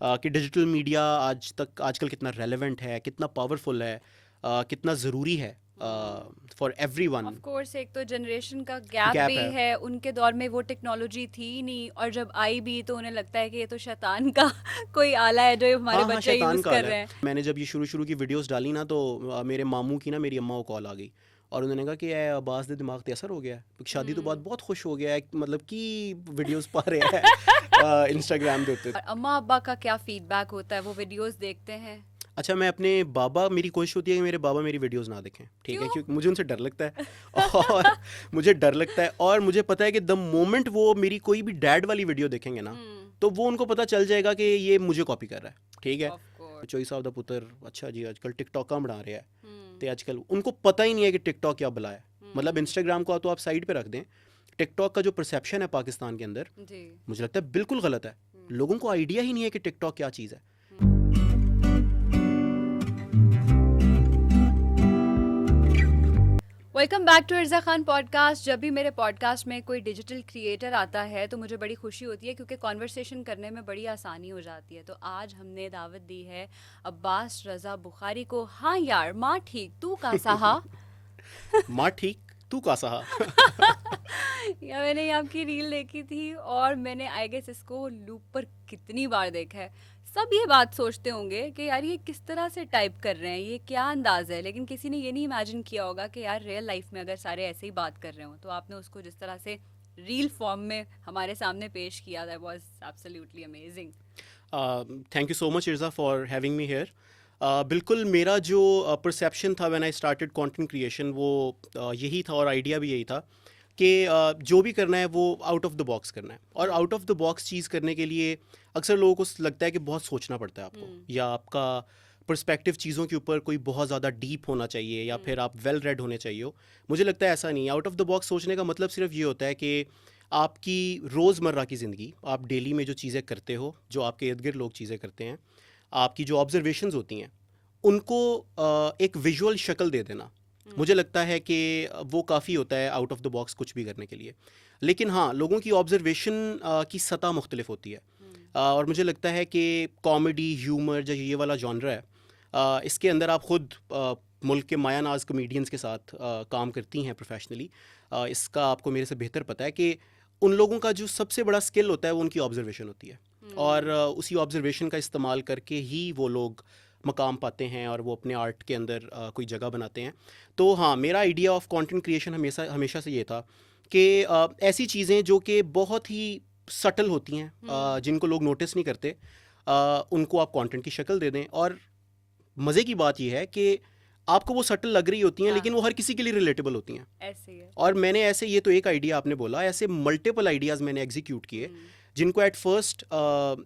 कि digital media आजकल कितना रेलेवेंट है, कितना पावरफुल है, कितना ज़रूरी है फॉर ऑफ एवरीवन। कोर्स एक तो जनरेशन का गैप भी गैप है। है, उनके दौर में वो टेक्नोलॉजी थी ही नहीं, और जब आई भी तो उन्हें लगता है कि ये तो शैतान का कोई आला है जो हमारे हाँ हाँ, बच्चे शैतान यूज़ का कर हाल है। रहे हैं। मैंने जब ये शुरू शुरू की वीडियोस डाली ना, तो मेरे मामू की ना मेरी अम्मा को कॉल आ गई और उन्होंने कहा कि ए अब्बास दे दिमाग ते असर हो गया है, शादी तो बाद हम्म। बहुत खुश हो गया है, मतलब कि वीडियोस पा रहा है इंस्टाग्राम दे उत्ते। और अम्मा अब्बा का क्या फीडबैक होता है, वो वीडियोस देखते हैं? अच्छा, मैं अपने बाबा मेरी कोशिश होती है कि मेरे बाबा मेरी वीडियोस ना देखें, ठीक है, क्यों? क्योंकि मुझे उनसे डर लगता है। और मुझे डर लगता है और मुझे पता है कि द मोमेंट वो मेरी कोई भी डैड वाली वीडियो देखेंगे ना, हम्म। तो वो उनको पता चल जाएगा कि ये मुझे कॉपी कर रहा है, ठीक है। Of course. चोई साहब दा पुत्र, अच्छा जी आजकल टिकटॉक का बना रहा है, हम्म। तो आजकल उनको पता ही नहीं है कि टिकटॉक क्या बला है। मतलब हम्म। इंस्टाग्राम को तो आप साइड पे रख दें, टिकटॉक का जो परसेप्शन है पाकिस्तान के अंदर, जी। मुझे लगता है बिल्कुल गलत है। हम्म। लोगों को आइडिया ही नहीं है कि टिकटॉक क्या चीज़ है। Welcome back to Irza Khan podcast. जब भी मेरे पॉडकास्ट में कोई डिजिटल क्रिएटर आता है तो मुझे बड़ी खुशी होती है, क्योंकि कॉन्वर्सेशन करने में बड़ी आसानी हो जाती है। तो आज हमने दावत दी है अब्बास रज़ा बुखारी को। हाँ यार, माँ ठीक, तू का सहा। माँ ठीक, तू का सहा। या मैंने ये आपकी रील देखी थी और मैंने आई गेस इसको लूप पर कितनी बार देखा है। सब ये बात सोचते होंगे कि यार ये किस तरह से टाइप कर रहे हैं, ये क्या अंदाज है, लेकिन किसी ने ये नहीं इमेजिन किया होगा कि यार रियल लाइफ में अगर सारे ऐसे ही बात कर रहे हो तो आपने उसको जिस तरह से रील फॉर्म में हमारे सामने पेश किया, that was absolutely amazing. Thank you so much Irza for having me here. बिल्कुल, मेरा जो परसेप्शन था when I started content creation, वो यही था और आइडिया भी यही था कि जो भी करना है वो आउट ऑफ द बॉक्स करना है। और हम्म। आउट ऑफ द बॉक्स चीज़ करने के लिए अक्सर लोगों को लगता है कि बहुत सोचना पड़ता है आपको, हम्म। या आपका पर्सपेक्टिव चीज़ों के ऊपर कोई बहुत ज़्यादा डीप होना चाहिए, या हम्म। फिर आप वेल रेड होने चाहिए हो। मुझे लगता है ऐसा नहीं है। आउट ऑफ द बॉक्स सोचने का मतलब सिर्फ ये होता है कि आपकी रोज़मर्रा की ज़िंदगी, आप डेली में जो चीज़ें करते हो, जो आपके इर्द गिर्द लोग चीज़ें करते हैं, आपकी जो ऑब्जर्वेशंस होती हैं, उनको एक विजुअल शक्ल दे देना, मुझे हम्म। लगता है कि वो काफ़ी होता है आउट ऑफ द बॉक्स कुछ भी करने के लिए। लेकिन हाँ, लोगों की ऑब्जर्वेशन की सतह मुख्तलिफ होती है। हम्म। और मुझे लगता है कि कॉमेडी, ह्यूमर जो ये वाला जॉनरा है, इसके अंदर आप खुद मुल्क के माया नाज कॉमेडियंस के साथ काम करती हैं प्रोफेशनली। इसका आपको मेरे से बेहतर पता है कि उन लोगों का जो सबसे बड़ा स्किल होता है वो उनकी ऑब्जर्वेशन होती है। और हम्म। उसी ऑब्जर्वेशन का इस्तेमाल करके ही वो लोग मकाम पाते हैं और वो अपने आर्ट के अंदर कोई जगह बनाते हैं। तो हाँ, मेरा आइडिया ऑफ कंटेंट क्रिएशन हमेशा हमेशा से ये था कि ऐसी चीज़ें जो कि बहुत ही सटल होती हैं, हम्म। जिनको लोग नोटिस नहीं करते, उनको आप कंटेंट की शक्ल दे दें। और मज़े की बात यह है कि आपको वो सटल लग रही होती हैं, हाँ, लेकिन वो हर किसी के लिए रिलेटेबल होती हैं। ऐसे ही है। और मैंने ऐसे, ये तो एक आइडिया आपने बोला, ऐसे मल्टीपल आइडियाज़ मैंने एग्जीक्यूट किए, हम्म। जिनको एट फर्स्ट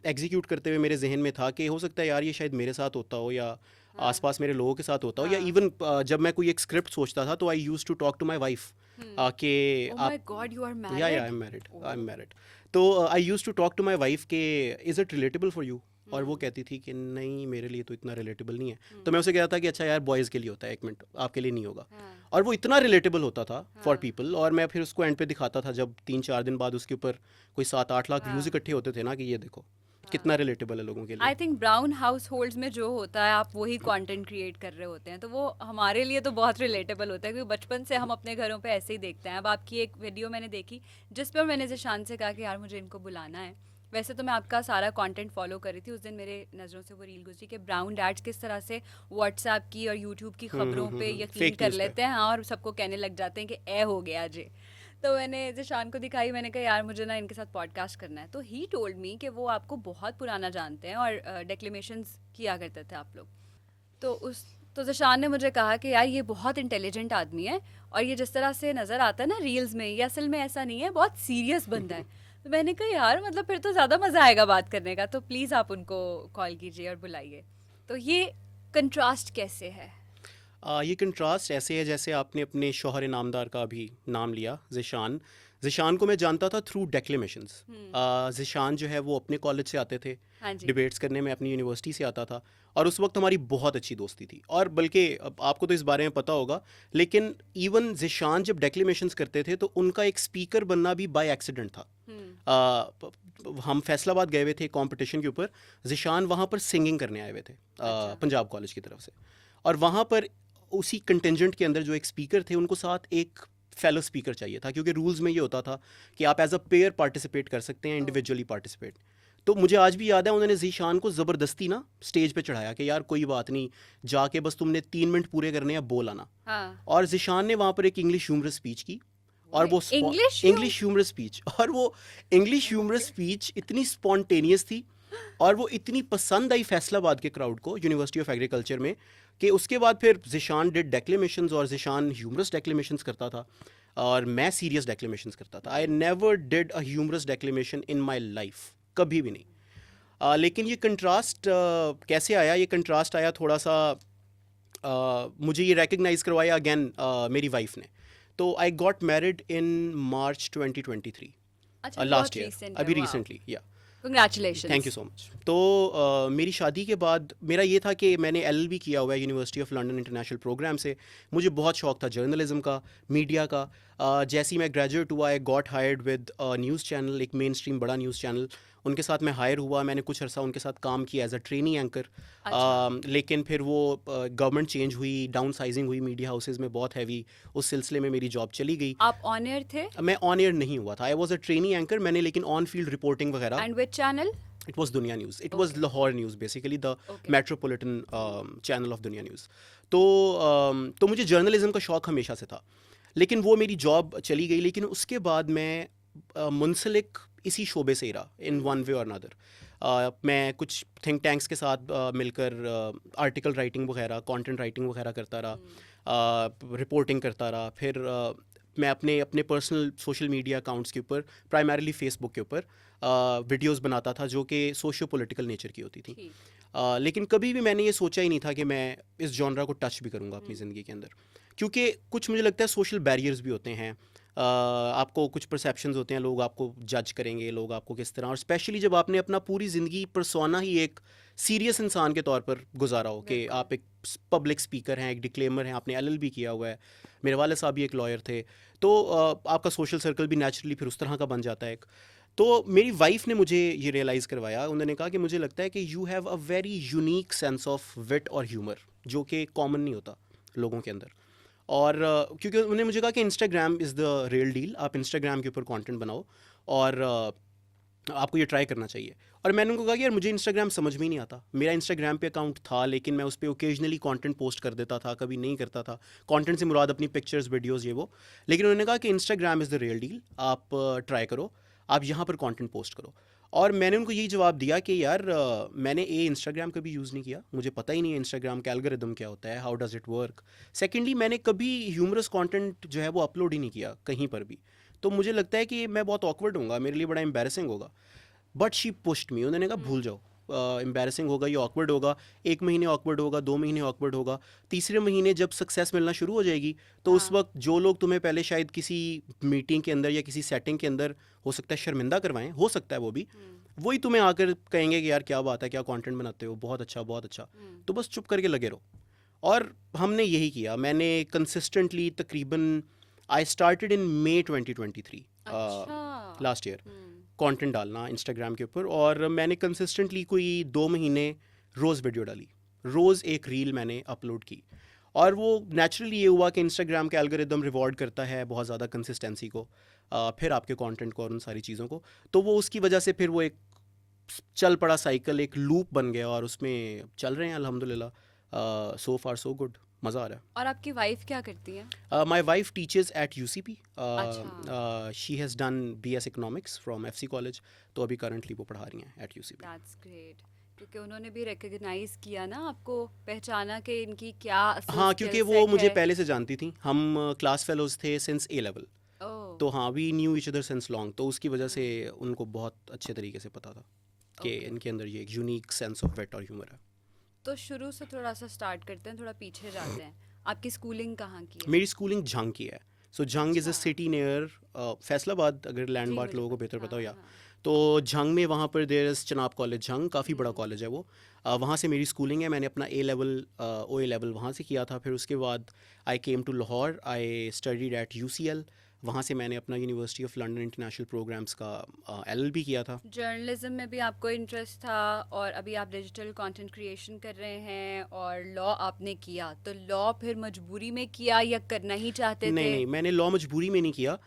एग्जीक्यूट करते हुए मेरे जहन में था कि हो सकता है यार ये शायद मेरे साथ होता हो, या हाँ। आसपास मेरे लोगों के साथ होता हो, या हाँ। इवन जब मैं कोई एक स्क्रिप्ट सोचता था तो I use to talk to my wife hmm. कि ओ आप, माय गॉड, यू आर या I married? Am married, I am oh. Married. तो I use to talk to my wife के is it relatable for you, और वो हम्म। कहती थी कि नहीं मेरे लिए तो इतना रिलेटेबल नहीं है। तो मैं हम्म। उसे कहता था कि अच्छा यार बॉयज़ के लिए होता है, एक मिनट आपके लिए नहीं होगा। हाँ। और वो इतना रिलेटेबल होता था फॉर हाँ। पीपल, और मैं फिर उसको एंड पे दिखाता था जब 3-4 दिन बाद उसके ऊपर कोई 7-8 लाख व्यूज़ हाँ। इकट्ठे होते थे ना, कि ये देखो हाँ। कितना रिलेटेबल है लोगों के लिए। I think brown house holds में जो होता है आप वही कंटेंट क्रिएट कर रहे होते हैं, तो वो हमारे लिए तो बहुत रिलेटेबल होता है, क्योंकि बचपन से हम अपने घरों पे ऐसे ही देखते हैं। अब आपकी एक वीडियो मैंने देखी जिस पर मैंने ज़िशान से कहा कि यार मुझे इनको बुलाना है। वैसे तो मैं आपका सारा कंटेंट फॉलो कर रही थी, उस दिन मेरे नज़रों से वो रील गुजरी कि ब्राउन डैड्स किस तरह से व्हाट्सएप की और यूट्यूब की खबरों पे यकीन फेक कर न्यूज़ पे। लेते हैं, हाँ, और सबको कहने लग जाते हैं कि ए हो गया जे। तो मैंने ज़िशान को दिखाई, मैंने कहा यार मुझे ना इनके साथ पॉडकास्ट करना है। तो ही टोल्ड मी कि वो आपको बहुत पुराना जानते हैं और डेक्लेमेशंस किया करते थे आप लोग। तो उस तो ज़िशान ने मुझे कहा कि यार ये बहुत इंटेलिजेंट आदमी है, और ये जिस तरह से नज़र आता है ना रील्स में, ये असल में ऐसा नहीं है, बहुत सीरियस बंदा है। तो मैंने कहा यार मतलब फिर तो ज़्यादा मज़ा आएगा बात करने का, तो प्लीज़ आप उनको कॉल कीजिए और बुलाइए। तो ये कंट्रास्ट कैसे है? ये कंट्रास्ट ऐसे है जैसे आपने अपने शौहर नामदार का अभी नाम लिया, ज़िशान। ज़िशान को मैं जानता था थ्रू डेक्लेमेशंस। हम्म। ज़िशान जो है वो अपने कॉलेज से आते थे, हाँ जी। डिबेट्स करने मैं अपनी यूनिवर्सिटी से आता था, और उस वक्त हमारी बहुत अच्छी दोस्ती थी। और बल्कि अब आपको तो इस बारे में पता होगा, लेकिन इवन ज़िशान जब डेक्लेमेशंस करते थे तो उनका एक स्पीकर बनना भी बाय एक्सीडेंट था। हम फैसलाबाद गए हुए थे कंपटीशन के ऊपर, ज़िशान वहाँ पर सिंगिंग करने आए हुए थे अच्छा। पंजाब कॉलेज की तरफ से, और वहाँ पर उसी कंटेंजेंट के अंदर जो एक स्पीकर थे उनको साथ एक फेलो स्पीकर चाहिए था, क्योंकि रूल्स में ये होता था कि आप एज अ पेयर पार्टिसिपेट कर सकते हैं, इंडिविजुअली पार्टिसिपेट। तो मुझे आज भी याद है उन्होंने ज़ीशान को ज़बरदस्ती ना स्टेज पे चढ़ाया कि यार कोई बात नहीं, जाके बस तुमने 3 मिनट पूरे करने हैं, बोल आना। हाँ। और ज़ीशान ने वहाँ पर एक इंग्लिश ह्यूमरस स्पीच की, और वो इंग्लिश इंग्लिश ह्यूमरस स्पीच, और वो इंग्लिश ह्यूमरस स्पीच इतनी स्पॉन्टेनियस थी और वो इतनी पसंद आई फैसलाबाद के क्राउड को, यूनिवर्सिटी ऑफ एग्रीकल्चर में, कि उसके बाद फिर ज़िशान डिड डेक्लेमेशंस, और ज़िशान ह्यूमरस डेक्लेमेशंस करता था और मैं सीरियस डेक्लेमेशंस करता था। I never did a humorous declamation in my life, कभी भी नहीं। लेकिन ये कंट्रास्ट कैसे आया? ये कंट्रास्ट आया थोड़ा सा, मुझे ये रिकग्नाइज़ करवाया अगेन मेरी वाइफ ने। तो आई गॉट मैरिड इन मार्च 2023, अच्छा, लास्ट बहुत ईयर, recent है, अभी wow. रिसेंटली, या Congratulations. Thank you so much. तो मेरी शादी के बाद मेरा ये था कि मैंने LLB किया हुआ है university of London international programme से। मुझे बहुत शौक था जर्नलिज्म का, मीडिया का। जैसे ही मैं ग्रेजुएट हुआ, I got hired with news channel, एक मेन स्ट्रीम बड़ा न्यूज़ चैनल, उनके साथ मैं हायर हुआ। मैंने कुछ अर्सा उनके साथ काम किया एज अ ट्रेनी एंकर। अच्छा। लेकिन फिर वो गवर्नमेंट चेंज हुई, डाउन साइजिंग हुई मीडिया हाउसेज में बहुत हैवी, उस सिलसिले में मेरी जॉब चली गई। आप ऑन एयर थे? मैं ऑन एयर नहीं हुआ था, I was a trainee anchor, मैंने लेकिन ऑन फील्ड रिपोर्टिंग वगैरह। And which channel? It was Dunya News. It was Okay. Lahore News, basically the Okay. metropolitan channel of Dunya News. तो मुझे जर्नलिज्म का शौक हमेशा से था, लेकिन वो मेरी जॉब चली गई। लेकिन उसके बाद मैं मुंसलिक इसी शोबे से ही रहा, इन वन वे और अनदर। मैं कुछ थिंक टैंक्स के साथ मिलकर आर्टिकल राइटिंग वगैरह, कंटेंट राइटिंग वगैरह करता रहा, रिपोर्टिंग करता रहा। फिर मैं अपने अपने पर्सनल सोशल मीडिया अकाउंट्स के ऊपर, प्राइमरीली फेसबुक के ऊपर वीडियोस बनाता था जो कि सोशियो पॉलिटिकल नेचर की होती थी। लेकिन कभी भी मैंने ये सोचा ही नहीं था कि मैं इस जॉनरा को टच भी करूँगा अपनी ज़िंदगी के अंदर, क्योंकि कुछ मुझे लगता है सोशल बैरियर्स भी होते हैं। आपको कुछ परसेप्शंस होते हैं, लोग आपको जज करेंगे, लोग आपको किस तरह, और स्पेशली जब आपने अपना पूरी ज़िंदगी परसोना ही एक सीरियस इंसान के तौर पर गुजारा हो, कि आप एक पब्लिक स्पीकर हैं, एक डिक्लेमर हैं, आपने LLB किया हुआ है, मेरे वाले साहब भी एक लॉयर थे, तो आपका सोशल सर्कल भी नेचुरली फिर उस तरह का बन जाता है एक। तो मेरी वाइफ ने मुझे ये रियलाइज़ करवाया, उन्होंने कहा कि मुझे लगता है कि you have a very unique sense of wit और ह्यूमर, जो कि कॉमन नहीं होता लोगों के अंदर। और क्योंकि उन्होंने मुझे कहा कि Instagram is the real deal, आप इंस्टाग्राम के ऊपर कंटेंट बनाओ और आपको ये ट्राई करना चाहिए। और मैंने उनको कहा कि यार मुझे इंस्टाग्राम समझ में ही नहीं आता। मेरा इंस्टाग्राम पे अकाउंट था, लेकिन मैं उस पर ओकेजनली कंटेंट पोस्ट कर देता था, कभी नहीं करता था। कंटेंट से मुराद अपनी पिक्चर्स, वीडियोस, ये वो। लेकिन उन्होंने कहा कि Instagram is the real deal, आप ट्राई करो, आप यहाँ पर कंटेंट पोस्ट करो। और मैंने उनको यही जवाब दिया कि यार मैंने इंस्टाग्राम कभी यूज़ नहीं किया, मुझे पता ही नहीं है इंस्टाग्राम का एल्गोरिदम क्या होता है, how does it work. Secondly, मैंने कभी ह्यूमरस कंटेंट जो है वो अपलोड ही नहीं किया कहीं पर भी, तो मुझे लगता है कि मैं बहुत ऑकवर्ड होऊंगा, मेरे लिए बड़ा एम्बैरेसिंग होगा। बट शी पुश्ड मी, उन्होंने कहा भूल जाओ, एम्बैरेसिंग होगा, ये ऑकवर्ड होगा, 1 महीने ऑकवर्ड होगा, 2 महीने ऑकवर्ड होगा, तीसरे महीने जब सक्सेस मिलना शुरू हो जाएगी तो उस वक्त जो लोग तुम्हें पहले शायद किसी मीटिंग के अंदर या किसी सेटिंग के अंदर हो सकता है शर्मिंदा करवाएं, हो सकता है वो भी, वही तुम्हें आकर कहेंगे कि यार क्या बात है, क्या कंटेंट बनाते हो, बहुत अच्छा बहुत अच्छा, तो बस चुप करके लगे रहो। और हमने यही किया। मैंने कंसिस्टेंटली तकरीबन, I started in May 2023, last year, content डालना इंस्टाग्राम के ऊपर, और मैंने कंसिस्टेंटली कोई 2 महीने रोज़ वीडियो डाली, रोज़ एक रील मैंने अपलोड की। और वो नेचुरली ये हुआ कि इंस्टाग्राम का एल्गोरिदम रिवॉर्ड करता है बहुत ज़्यादा कंसिस्टेंसी को, फिर आपके कंटेंट को और उन सारी चीज़ों को, तो वो उसकी वजह से फिर वो एक चल पड़ा साइकिल, एक लूप बन गया, और उसमें चल रहे हैं अल्हम्दुलिल्लाह। सो फार सो गुड, मज़ा आ रहा है। और आपकी वाइफ क्या करती है? My wife teachers at UCP, अच्छा। She has done BS economics from FC college, तो अभी करंटली वो पढ़ा रही हैं एट UCP। दैट्स ग्रेट, क्योंकि उन्होंने भी रिकग्नाइज किया ना आपको, पहचाना कि इनकी क्या असल हाँ, skill क्योंकि वो set मुझे है। पहले से जानती थी, हम क्लास फेलोज थे सिंस A लेवल, ओह, तो हाँ, we knew each other since long, तो उसकी वजह से उनको बहुत अच्छे तरीके से पता था कि Okay. इनके अंदर ये एक यूनिक सेंस ऑफ वेट और ह्यूमर है। तो शुरू से थोड़ा सा स्टार्ट करते हैं, थोड़ा पीछे जाते हैं। आपकी स्कूलिंग कहाँ की है? मेरी स्कूलिंग झंग की है। सो झंग इज़ अ अच्छा। सिटी नियर फैसलाबाद, अगर जी, लैंडमार्क मुझे लोगों को पता, बेहतर पता हो, या हाँ। तो झंग में वहाँ पर there is Chenab college Jhang, काफ़ी बड़ा कॉलेज है वो। वहाँ से मेरी स्कूलिंग है। मैंने अपना ए लेवल ओ ए लेवल वहाँ से किया था। फिर उसके बाद I came to Lahore, I studied at UCL। वहाँ से मैंने अपना university of London international programmes का LLB किया था। जर्नलिज्म में भी आपको इंटरेस्ट था और अभी आप डिजिटल कंटेंट क्रिएशन कर रहे हैं और लॉ आपने किया, तो लॉ फिर मजबूरी में किया या करना ही चाहते नहीं थे? नहीं, मैंने लॉ मजबूरी में नहीं किया।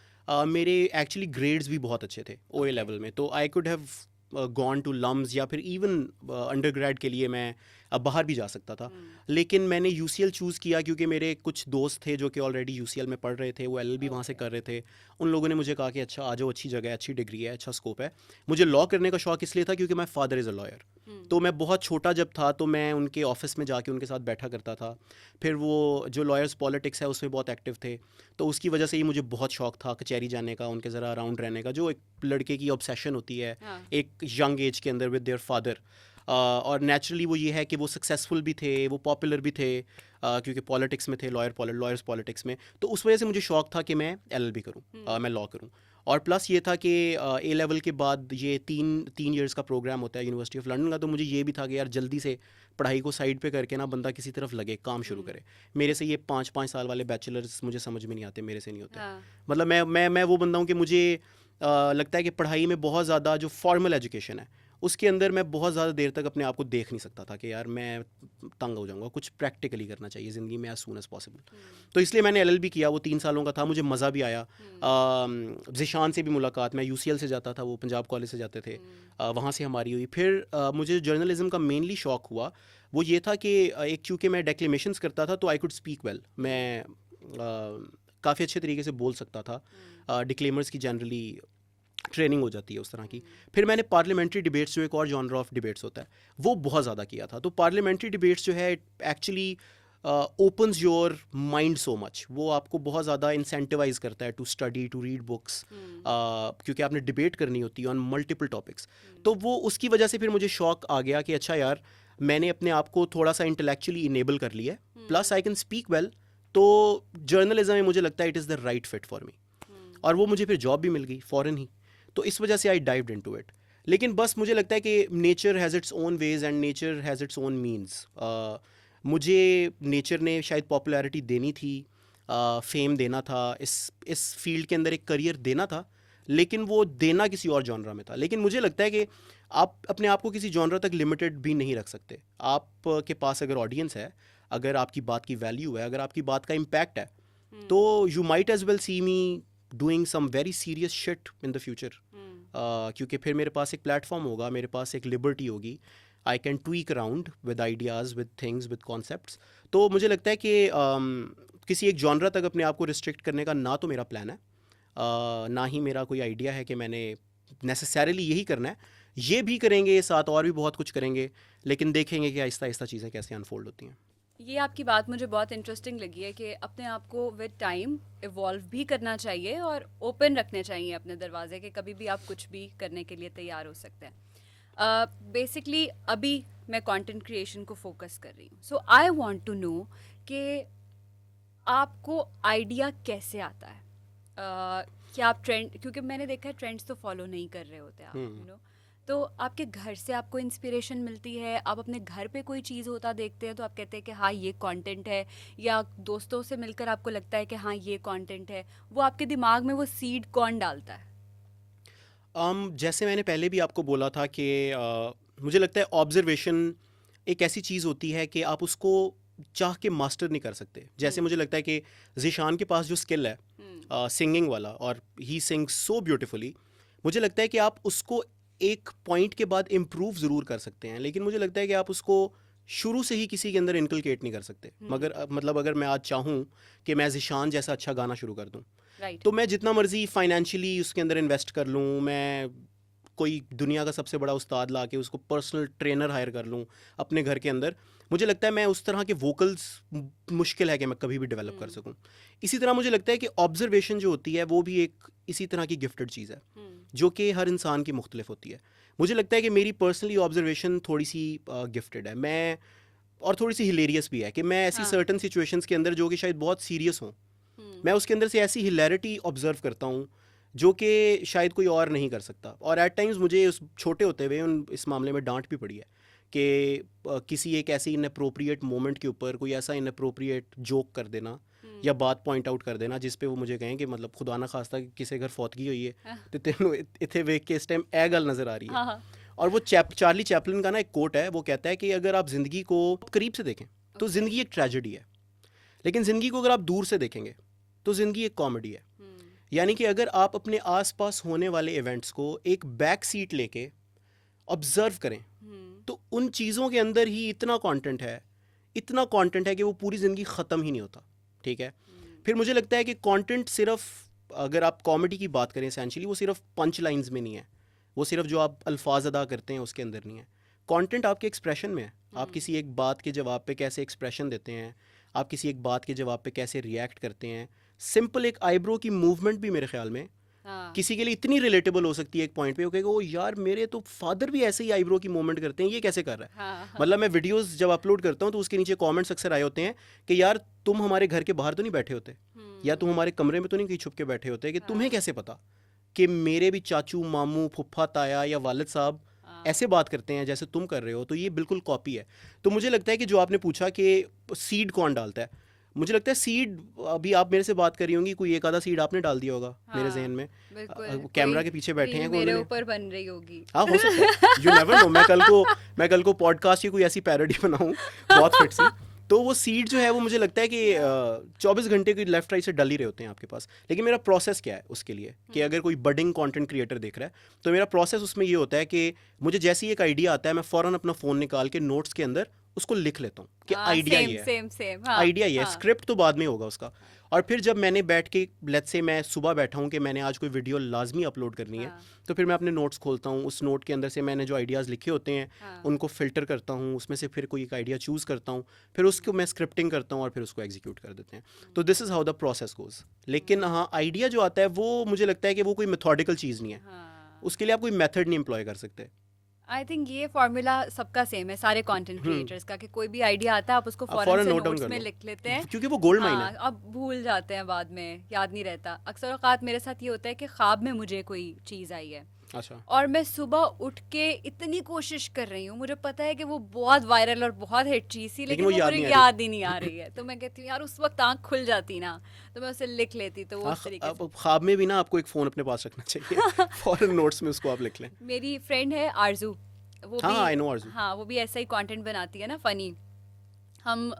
मेरे एक्चुअली ग्रेड्स भी बहुत अच्छे थे ओ ए लेवल में, तो I could have gone to LUMS या फिर इवन अंडरग्रेड के लिए मैं बाहर भी जा सकता था। लेकिन मैंने UCL चूज़ किया क्योंकि मेरे कुछ दोस्त थे जो कि ऑलरेडी UCL में पढ़ रहे थे, वो LLB वहाँ से कर रहे थे। उन लोगों ने मुझे कहा कि अच्छा आ जाओ, अच्छी जगह है, अच्छी डिग्री है, अच्छा स्कोप है। मुझे लॉ करने का शौक इसलिए था क्योंकि my father is a lawyer. तो मैं बहुत छोटा जब था तो मैं उनके ऑफिस में जाके उनके साथ बैठा करता था। फिर वो जो लॉयर्स पॉलिटिक्स है उसमें बहुत एक्टिव थे, तो उसकी वजह से ही मुझे बहुत शौक था कचहरी जाने का, उनके ज़रा अराउंड रहने का, जो एक लड़के की ऑब्सेशन होती है हाँ। एक यंग एज के अंदर विद देयर फादर। और नेचुरली वो ये है कि वो सक्सेसफुल भी थे, वो पॉपुलर भी थे, क्योंकि पॉलिटिक्स में थे, लॉयर्स पॉलिटिक्स में। तो उस वजह से मुझे शौक था कि मैं LLB करूँ, मैं लॉ करूँ। और प्लस ये था कि ए लेवल के बाद ये तीन इयर्स का प्रोग्राम होता है यूनिवर्सिटी ऑफ लंदन का, तो मुझे ये भी था कि यार जल्दी से पढ़ाई को साइड पे करके ना बंदा किसी तरफ लगे, काम शुरू करे। मेरे से ये 5-5 साल वाले बैचलर्स मुझे समझ में नहीं आते, मेरे से नहीं होते। हाँ। मतलब मैं वो बंदा हूँ कि मुझे लगता है कि पढ़ाई में बहुत ज़्यादा जो फॉर्मल एजुकेशन है उसके अंदर मैं बहुत ज़्यादा देर तक अपने आप को देख नहीं सकता था कि यार मैं तंग हो जाऊंगा, कुछ प्रैक्टिकली करना चाहिए ज़िंदगी में एज सून एज पॉसिबल। तो इसलिए मैंने LLB किया, वो 3 सालों का था, मुझे मज़ा भी आया। ज़िशान से भी मुलाकात, मैं UCL से जाता था, वो पंजाब कॉलेज से जाते थे, वहाँ से हमारी हुई। फिर मुझे जर्नलिज्म का मेनली शौक हुआ, वो ये था कि एक चूँकि मैं डेक्लेमेशंस करता था तो आई कुड स्पीक वेल, मैं काफ़ी अच्छे तरीके से बोल सकता था। डिक्लेमर्स की जनरली ट्रेनिंग हो जाती है उस तरह की। फिर मैंने पार्लियामेंट्री डिबेट्स, जो एक और जॉनर ऑफ डिबेट्स होता है, वो बहुत ज़्यादा किया था। तो पार्लियामेंट्री डिबेट्स जो है actually opens your mind so much, वो आपको बहुत ज़्यादा इंसेंटिवाइज करता है to study, to read books, क्योंकि आपने डिबेट करनी होती है ऑन मल्टीपल टॉपिक्स। तो वो उसकी वजह से फिर मुझे शौक आ गया कि अच्छा यार मैंने अपने आप को थोड़ा सा इंटेलेक्चुअली इनेबल कर लिया है, plus I can speak well, तो जर्नलिज्म में मुझे लगता है it is the right fit for me. और वो मुझे फिर जॉब भी मिल गई फ़ॉरेन ही, तो इस वजह से आई डाइव्ड इनटू इट। लेकिन बस मुझे लगता है कि nature has its own ways and nature has its own means. मुझे नेचर ने शायद पॉपुलैरिटी देनी थी, फेम देना था, इस फील्ड के अंदर एक करियर देना था, लेकिन वो देना किसी और जॉनरा में था। लेकिन मुझे लगता है कि आप अपने आप को किसी जॉनरा तक लिमिटेड भी नहीं रख सकते। आप के पास अगर ऑडियंस है, अगर आपकी बात की वैल्यू है, अगर आपकी बात का इम्पैक्ट है, तो you might as well see me doing some very serious shit in the future, क्योंकि फिर मेरे पास एक प्लेटफॉर्म होगा, मेरे पास एक लिबर्टी होगी, I can tweak around with ideas, with things, with concepts. तो मुझे लगता है कि किसी एक जॉनरा तक अपने आप को रिस्ट्रिक्ट करने का ना तो मेरा प्लान है, ना ही मेरा कोई आइडिया है कि मैंने नेसेसरली यही करना है। ये भी करेंगे, साथ और भी बहुत कुछ करेंगे, लेकिन देखेंगे कि आहिस्ता आहिस्ता चीज़ें कैसे अनफोल्ड होती हैं। ये आपकी बात मुझे बहुत इंटरेस्टिंग लगी है कि अपने आप को विद टाइम इवॉल्व भी करना चाहिए और ओपन रखने चाहिए अपने दरवाजे के, कभी भी आप कुछ भी करने के लिए तैयार हो सकते हैं। बेसिकली अभी मैं कंटेंट क्रिएशन को फोकस कर रही हूँ, सो आई वांट टू नो कि आपको आइडिया कैसे आता है। क्या आप ट्रेंड, क्योंकि मैंने देखा है ट्रेंड्स तो फॉलो नहीं कर रहे होते आप, यू नो, तो आपके घर से आपको इंस्पिरेशन मिलती है, आप अपने घर पे कोई चीज़ होता देखते हैं तो आप कहते हैं कि हाँ ये कंटेंट है, या दोस्तों से मिलकर आपको लगता है कि हाँ ये कंटेंट है, वो आपके दिमाग में वो सीड कौन डालता है? जैसे मैंने पहले भी आपको बोला था कि मुझे लगता है ऑब्जर्वेशन एक ऐसी चीज़ होती है कि आप उसको चाह के मास्टर नहीं कर सकते। जैसे मुझे लगता है कि ज़ीशान के पास जो स्किल है सिंगिंग वाला, और ही सिंग्स सो ब्यूटिफुली, मुझे लगता है कि आप उसको एक पॉइंट के बाद इम्प्रूव ज़रूर कर सकते हैं, लेकिन मुझे लगता है कि आप उसको शुरू से ही किसी के अंदर इनकलकेट नहीं कर सकते। मगर मतलब अगर मैं आज चाहूँ कि मैं ज़ीशान जैसा अच्छा गाना शुरू कर दूँ, तो मैं जितना मर्जी फाइनेंशियली उसके अंदर इन्वेस्ट कर लूँ, मैं कोई दुनिया का सबसे बड़ा उस्ताद ला के उसको पर्सनल ट्रेनर हायर कर लूँ अपने घर के अंदर, मुझे लगता है मैं उस तरह के वोकल्स मुश्किल है कि मैं कभी भी डेवलप कर सकूँ। इसी तरह मुझे लगता है कि ऑब्जर्वेशन जो होती है वो भी एक इसी तरह की गिफ्टेड चीज़ है, जो कि हर इंसान की मुख्तलिफ होती है। मुझे लगता है कि मेरी पर्सनली ऑब्जर्वेशन थोड़ी सी गिफ्टेड है, मैं और थोड़ी सी हिलेरियस भी है, कि मैं ऐसी सर्टन सिचुएशंस के अंदर जो कि शायद बहुत सीरियस हों, मैं उसके अंदर से ऐसी हिलैरिटी ऑब्जर्व करता हूँ जो कि शायद कोई और नहीं कर सकता। और एट टाइम्स मुझे उस छोटे होते हुए इस मामले में डांट भी पड़ी है कि किसी एक ऐसी इनअप्रोप्रिएट मोमेंट के ऊपर कोई ऐसा इनअप्रोप्रिएट जोक कर देना या बात पॉइंट आउट कर देना जिस पे वो मुझे कहें कि मतलब खुदा ना खास्ता कि किसी घर फौतगी हुई है तो तेनों इथे वेख के इस टाइम ए गल नज़र आ रही है। हाँ और वो चार्ली चैपलिन का ना एक कोट है, वो कहता है कि अगर आप ज़िंदगी को करीब से देखें तो ज़िंदगी एक ट्रेजेडी है, लेकिन ज़िंदगी को अगर आप दूर से देखेंगे तो ज़िंदगी एक कॉमेडी है। यानी कि अगर आप अपने आसपास होने वाले इवेंट्स को एक बैक सीट लेके ऑब्जर्व करें तो उन चीज़ों के अंदर ही इतना कंटेंट है कि वो पूरी ज़िंदगी ख़त्म ही नहीं होता। ठीक है, फिर मुझे लगता है कि कंटेंट सिर्फ, अगर आप कॉमेडी की बात करें एसेंशियली, वो सिर्फ पंच लाइंस में नहीं है, वो सिर्फ जो आप अल्फाज अदा करते हैं उसके अंदर नहीं है। कंटेंट आपके एक्सप्रेशन में है। आप किसी एक बात के जवाब पे कैसे एक्सप्रेशन देते हैं, आप किसी एक बात के जवाब पे कैसे रिएक्ट करते हैं। सिंपल एक आईब्रो की मूवमेंट भी मेरे ख्याल में किसी के लिए इतनी रिलेटेबल हो सकती है एक पॉइंट पे, वो कहेगा ओ यार मेरे तो फादर भी ऐसे ही आईब्रो की मूवमेंट करते हैं, ये कैसे कर रहा है। मतलब मैं वीडियोस जब अपलोड करता हूँ तो उसके नीचे कमेंट्स अक्सर आए होते हैं कि यार तुम हमारे घर के बाहर तो नहीं बैठे होते, या तुम हमारे कमरे में तो नहीं कहीं छुप के बैठे होते, कि तुम्हें कैसे पता कि मेरे भी चाचू, मामू, फुफ्फा, ताया या वालिद साहब ऐसे बात करते हैं जैसे तुम कर रहे हो। तो ये बिल्कुल कॉपी है। तो मुझे लगता है कि जो आपने पूछा कि सीड कौन डालता है, मुझे लगता है सीड, अभी आप मेरे से बात कर रही होंगी, कोई एक आधा सीड आपने डाल दिया होगा मेरे जहन में। कैमरा के पीछे बैठे हैं मेरे ऊपर बन रही होगी। हाँ, हो सकता है, यू नेवर नो। मैं कल को पॉडकास्ट की कोई ऐसी पैरोडी बनाऊं बहुत फिट सी, तो वो सीड जो है वो मुझे लगता है कि 24 घंटे की लेफ्ट राइट से डल ही रहे होते हैं आपके पास। लेकिन मेरा प्रोसेस क्या है उसके लिए, कि अगर कोई बडिंग कंटेंट क्रिएटर देख रहा है तो मेरा प्रोसेस उसमें ये होता है कि मुझे जैसे ही एक आइडिया आता है मैं फ़ौरन अपना फ़ोन निकाल के नोट्स के अंदर उसको लिख लेता हूँ कि आइडिया ये है, आइडिया ये है, स्क्रिप्ट तो बाद में होगा उसका। और फिर जब मैंने बैठ के, लेट्स से मैं सुबह बैठा हूँ कि मैंने आज कोई वीडियो लाजमी अपलोड करनी है, तो फिर मैं अपने नोट्स खोलता हूँ, उस नोट के अंदर से मैंने जो आइडियाज़ लिखे होते हैं उनको फ़िल्टर करता हूँ, उसमें से फिर कोई एक आइडिया चूज़ करता हूँ, फिर उसको मैं स्क्रिप्टिंग करता हूँ और फिर उसको एग्जीक्यूट कर देते हैं। तो this is how the process goes. लेकिन हाँ, आइडिया जो आता है वो मुझे लगता है कि वो कोई मेथोडिकल चीज़ नहीं है, उसके लिए आप कोई मेथड नहीं एम्प्लॉय कर सकते। आई थिंक ये फॉर्मूला सबका सेम है, सारे कंटेंट क्रिएटर्स का, कि कोई भी आइडिया आता है आप उसको फौरन से नोट्स में लिख लेते हैं, क्योंकि वो गोल्ड माइन है। अब भूल जाते हैं, बाद में याद नहीं रहता। अक्सर औकात मेरे साथ ये होता है कि ख्वाब में मुझे कोई चीज़ आई है, अच्छा, और मैं सुबह उठ के इतनी कोशिश कर रही हूँ, मुझे पता है कि वो बहुत वायरल और बहुत हिट चीज़ थी, लेकिन वो मुझे याद ही नहीं आ रही है। तो मैं कहती हूँ यार उस वक्त आँख खुल जाती ना, तो मैं उसे लिख लेती। तो वो उस तरीके से ख्वाब में भी ना आपको एक फ़ोन अपने पास रखना चाहिए फौरन नोट्स में उसको आप लिख लें। मेरी फ्रेंड है आरजू, वो वो भी ऐसा ही कंटेंट बनाती है ना, फनी। हम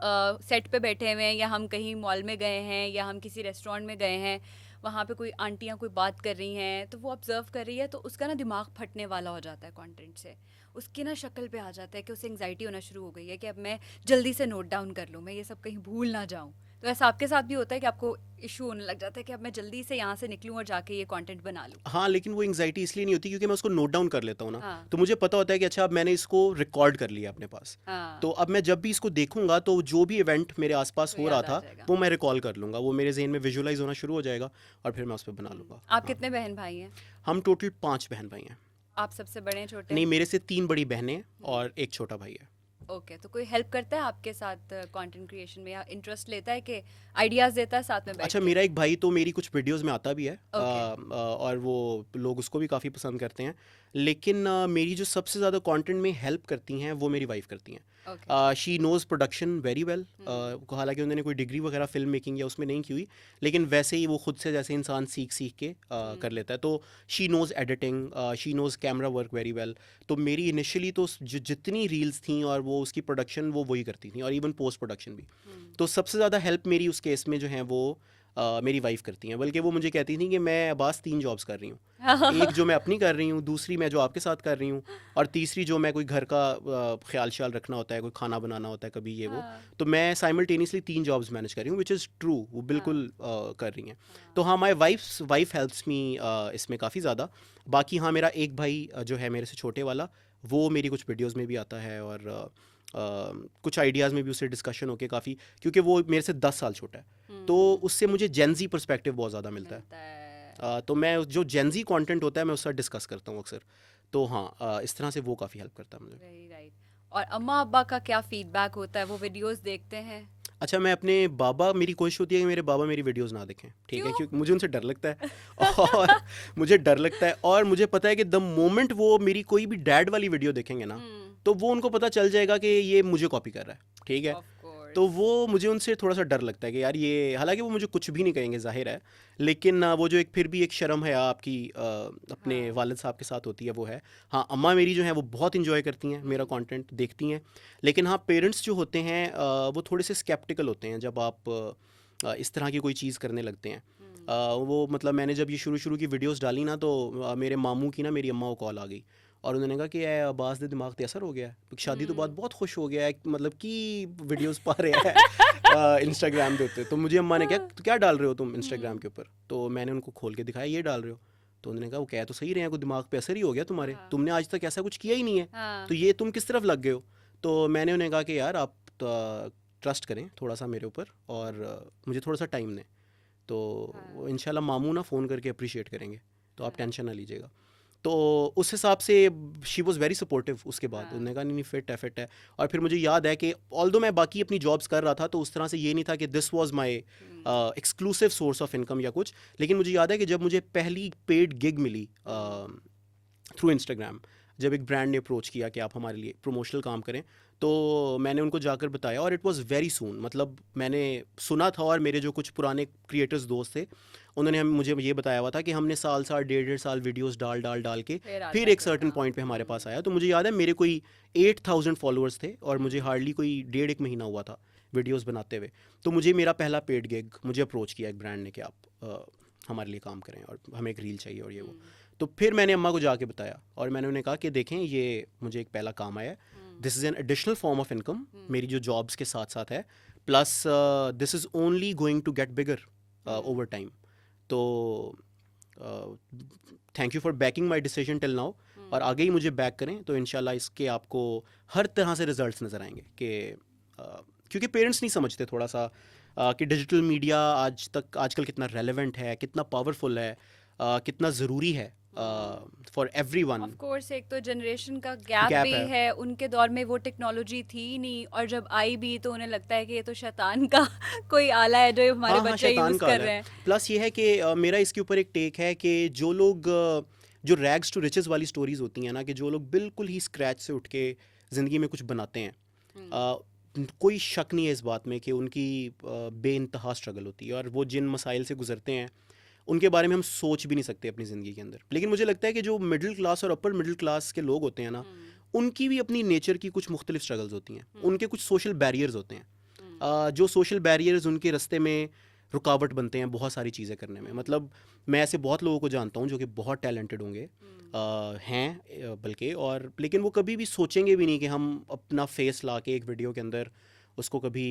सेट पे बैठे हुए हैं, या हम कहीं मॉल में गए हैं, या हम किसी रेस्टोरेंट में गए हैं, वहाँ पे कोई आंटियाँ कोई बात कर रही हैं, तो वो ऑब्जर्व कर रही है, तो उसका ना दिमाग फटने वाला हो जाता है कंटेंट से। उसकी ना शक्ल पे आ जाता है कि उसे एंग्जाइटी होना शुरू हो गई है कि अब मैं जल्दी से नोट डाउन कर लूँ, मैं ये सब कहीं भूल ना जाऊँ। तो ऐसा आपके साथ भी होता है कि आपको इशू होने लग जाता है कि अब मैं जल्दी से यहाँ से निकलूँ और जाके ये कंटेंट बना लूँ? हाँ, लेकिन वो एंग्जाइटी इसलिए नहीं होती क्योंकि मैं उसको नोट डाउन कर लेता हूँ ना। तो मुझे पता होता है कि अच्छा अब मैंने इसको रिकॉर्ड कर लिया अपने पास। तो अब मैं जब भी इसको देखूंगा तो जो भी इवेंट मेरे आसपास हो रहा था वो मैं रिकॉल कर लूंगा, वो मेरे जहन में विजुअलाइज होना शुरू हो जाएगा और फिर मैं उस पर बना लूंगा। आप कितने बहन भाई हैं? हम टोटल 5 बहन भाई हैं। आप सबसे बड़े हैं, छोटे? नहीं, मेरे से 3 बड़ी बहनें और एक छोटा भाई है। ओके, तो कोई हेल्प करता है आपके साथ कंटेंट क्रिएशन में, या इंटरेस्ट लेता है कि आइडियाज देता है साथ में बैठ अच्छा, के? मेरा एक भाई तो मेरी कुछ वीडियोस में आता भी है, और वो लोग उसको भी काफ़ी पसंद करते हैं। लेकिन मेरी जो सबसे ज़्यादा कंटेंट में हेल्प करती हैं वो मेरी वाइफ करती हैं। She knows production very well. हालांकि उन्होंने कोई डिग्री वगैरह फिल्म मेकिंग या उसमें नहीं की हुई, लेकिन वैसे ही वो खुद से जैसे इंसान सीख के कर लेता है। तो she knows editing, she knows camera work very well. तो मेरी इनिशियली तो जितनी रील्स थी और वो उसकी प्रोडक्शन वो वही करती थी, और इवन पोस्ट प्रोडक्शन भी। तो सबसे ज़्यादा हेल्प मेरी उस केस में जो है वो मेरी वाइफ करती हैं। बल्कि वो मुझे कहती थी कि मैं बस 3 जॉब्स कर रही हूँ, एक जो मैं अपनी कर रही हूँ, दूसरी मैं जो आपके साथ कर रही हूँ, और तीसरी जो मैं कोई घर का ख्याल श्याल रखना होता है, कोई खाना बनाना होता है कभी ये वो। तो मैं साइमल्टेनियसली 3 जॉब्स मैनेज कर रही हूँ, विच इज़ ट्रू, वो बिल्कुल कर रही हैं। तो हाँ, माई वाइफ हेल्प्स मी इसमें काफ़ी ज़्यादा। बाकी हाँ, मेरा एक भाई जो है मेरे से छोटे वाला, वो मेरी कुछ वीडियोज़ में भी आता है, और कुछ आइडियाज़ में भी उससे डिस्कशन होके काफ़ी, क्योंकि वो मेरे से 10 साल छोटा है, तो उससे मुझे जेनजी पर्सपेक्टिव बहुत ज़्यादा मिलता है। तो मैं जो जेनजी कंटेंट होता है मैं उससे डिस्कस करता हूँ अक्सर। तो हाँ, इस तरह से वो काफ़ी हेल्प करता है मुझे। राइट। और अम्मा अब्बा का क्या फीडबैक होता है, वो वीडियोस देखते हैं? अच्छा, मैं अपने बाबा, मेरी कोशिश होती है कि मेरे बाबा मेरी वीडियोस ना देखें, ठीक है, क्यों? क्योंकि मुझे उनसे डर लगता है। और मुझे डर लगता है, और मुझे पता है कि द मोमेंट वो मेरी कोई भी डैड वाली वीडियो देखेंगे ना, हम्म, तो वो उनको पता चल जाएगा कि ये मुझे कॉपी कर रहा है, ठीक है। ऑफ तो कोर्स। वो मुझे उनसे थोड़ा सा डर लगता है कि यार ये, हालांकि वो मुझे कुछ भी नहीं कहेंगे ज़ाहिर है, लेकिन वो जो एक फिर भी एक शर्म है आपकी अपने हाँ। वालिद साहब के साथ होती है, वो है। हाँ, अम्मा मेरी जो है वो बहुत इंजॉय करती हैं मेरा कंटेंट, देखती हैं। लेकिन हाँ, पेरेंट्स जो होते हैं वो थोड़े से स्केप्टिकल होते हैं जब आप इस तरह की कोई चीज़ करने लगते हैं। वो मतलब मैंने जब ये शुरू शुरू की वीडियोस डाली ना, तो मेरे मामू की ना मेरी अम्मा को कॉल आ गई, और उन्होंने कहा कि ए अब्बास दे दिमाग ते असर हो गया है, शादी तो बाद बहुत खुश हो गया है, मतलब कि वीडियोस पा रहे हैं इंस्टाग्राम के ऊपर। तो मुझे अम्मा ने क्या, तो क्या डाल रहे हो तुम इंस्टाग्राम के ऊपर? तो मैंने उनको खोल के दिखाया, ये डाल रहे हो। तो उन्होंने कहा वो कह तो सही रहे हैं, कोई दिमाग पे असर ही हो गया तुम्हारे, हाँ। तुमने आज तक ऐसा कुछ किया ही नहीं है, हाँ। तो ये तुम किस तरफ लग गए हो? तो मैंने उन्हें कहा कि यार आप ट्रस्ट करें थोड़ा सा मेरे ऊपर, और मुझे थोड़ा सा टाइम दें, तो हाँ। इंशाल्लाह मामू ना फ़ोन करके अप्रिशिएट करेंगे, तो आप हाँ। टेंशन ना लीजिएगा। तो उस हिसाब से शी वॉज़ वेरी सपोर्टिव। उसके बाद हाँ। उन्होंने कहा नहीं नहीं, फिट है, फिट है। और फिर मुझे याद है कि ऑल्दो मैं बाकी अपनी जॉब्स कर रहा था, तो उस तरह से ये नहीं था कि this was my exclusive source of income या कुछ। लेकिन मुझे याद है कि जब मुझे पहली पेड गिग मिली थ्रू इंस्टाग्राम, जब एक ब्रांड ने अप्रोच किया कि आप हमारे लिए प्रमोशनल काम करें, तो मैंने उनको जाकर बताया, और इट वाज वेरी सून। मतलब मैंने सुना था, और मेरे जो कुछ पुराने क्रिएटर्स दोस्त थे, उन्होंने मुझे ये बताया हुआ था कि हमने साल साल डेढ़ डेढ़ साल वीडियोस डाल डाल डाल के फिर फिर आता एक गया। सर्टेन पॉइंट पे हमारे पास आया। तो मुझे याद है मेरे कोई 8000 फॉलोअर्स थे, और मुझे हार्डली कोई डेढ़ एक महीना हुआ था वीडियोस बनाते हुए। तो मुझे मेरा पहला पेड गिग मुझे अप्रोच किया एक ब्रांड ने कि आप हमारे लिए काम करें, और हमें एक रील चाहिए, और ये वो। तो फिर मैंने अम्मा को जाके बताया, और मैंने उन्हें कहा कि देखें, ये मुझे एक पहला काम आया है, this is an additional form of income मेरी जो जॉब्स के साथ साथ है, plus this is only going to get bigger over time. तो thank you for backing my decision till now, और आगे ही मुझे बैक करें, तो इंशाल्लाह इसके आपको हर तरह से रिजल्ट्स नज़र आएंगे। कि क्योंकि पेरेंट्स नहीं समझते थोड़ा सा कि डिजिटल मीडिया आजकल कितना रेलेवेंट है, कितना पावरफुल है, कितना ज़रूरी है फॉर एवरीवन। ऑफ कोर्स, एक तो जनरेशन का गैप गैप भी है। है, उनके दौर में वो टेक्नोलॉजी थी ही नहीं, और जब आई भी तो उन्हें लगता है कि ये तो शैतान का कोई आला है जो हमारे हाँ हाँ, बच्चे शैतान यूज़ का कर हाल है। रहे हैं। प्लस ये है कि मेरा इसके ऊपर एक टेक है कि जो लोग जो रैग्स टू रिचेस वाली स्टोरीज होती हैं ना, कि जो लोग बिल्कुल ही स्क्रैच से उठ के ज़िंदगी में कुछ बनाते हैं, कोई शक नहीं है इस बात में कि उनकी बेइंतहा स्ट्रगल होती है, और वो जिन मसाइल से गुजरते हैं उनके बारे में हम सोच भी नहीं सकते अपनी ज़िंदगी के अंदर। लेकिन मुझे लगता है कि जो मिडिल क्लास और अपर मिडिल क्लास के लोग होते हैं ना, उनकी भी अपनी नेचर की कुछ मुख्तलिफ स्ट्रगल्स होती हैं, उनके कुछ सोशल बैरियर्स होते हैं, जो सोशल बैरियर्स उनके रास्ते में रुकावट बनते हैं बहुत सारी चीज़ें करने में। मतलब मैं ऐसे बहुत लोगों को जानता हूँ जो कि बहुत टैलेंटेड होंगे, हैं बल्कि, और लेकिन वो कभी भी सोचेंगे भी नहीं कि हम अपना फेस ला के एक वीडियो के अंदर उसको कभी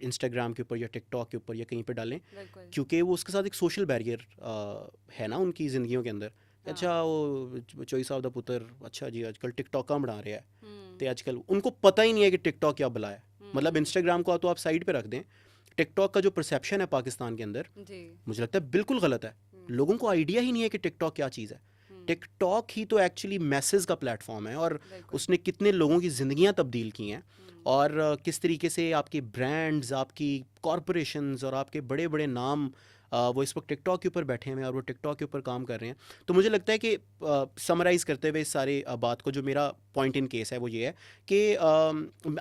इंस्टाग्राम के ऊपर या टिकटॉक के ऊपर या कहीं पे डालें, बिल्कुल। क्योंकि वो उसके साथ एक सोशल बैरियर है ना उनकी ज़िंदगियों के अंदर। अच्छा, वो चोई साहब दा पुत्र, अच्छा जी आजकल टिकटॉक बना रहा है, तो आजकल उनको पता ही नहीं है कि टिकटॉक क्या बला है। मतलब इंस्टाग्राम को तो आप साइड पे रख दें, टिकटॉक का जो परसेप्शन है पाकिस्तान के अंदर, जी। मुझे लगता है बिल्कुल गलत है। लोगों को आइडिया ही नहीं है कि टिकटॉक क्या चीज़ है। टिकटॉक ही तो एक्चुअली मैसेज का प्लेटफॉर्म है, और उसने कितने लोगों की ज़िंदगियां तब्दील की हैं, और किस तरीके से आपके ब्रांड्स, आपकी कॉरपोरेशंस और आपके बड़े बड़े नाम वो इस वक्त टिकटॉक के ऊपर बैठे हुए हैं, और वो टिकटॉक के ऊपर काम कर रहे हैं। तो मुझे लगता है कि समराइज़ करते हुए इस सारे बात को, जो मेरा पॉइंट इन केस है वो ये है कि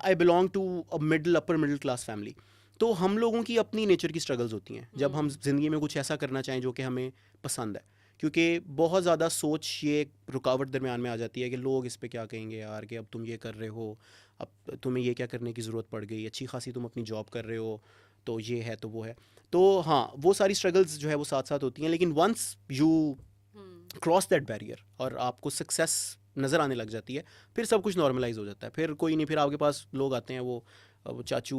I belong to a middle upper middle class family. तो हम लोगों की अपनी नेचर की स्ट्रगल्स होती हैं जब हम ज़िंदगी में कुछ ऐसा करना चाहें जो कि हमें पसंद है, क्योंकि बहुत ज़्यादा सोच ये रुकावट दरमियान में आ जाती है कि लोग इस पे क्या कहेंगे यार, कि अब तुम ये कर रहे हो, अब तुम्हें ये क्या करने की ज़रूरत पड़ गई, अच्छी खासी तुम अपनी जॉब कर रहे हो, तो ये है तो वो है। तो हाँ, वो सारी स्ट्रगल्स जो है वो साथ साथ होती हैं, लेकिन once you cross that barrier और आपको सक्सेस नज़र आने लग जाती है, फिर सब कुछ नॉर्मलाइज हो जाता है। फिर कोई नहीं, फिर आपके पास लोग आते हैं, वो चाचू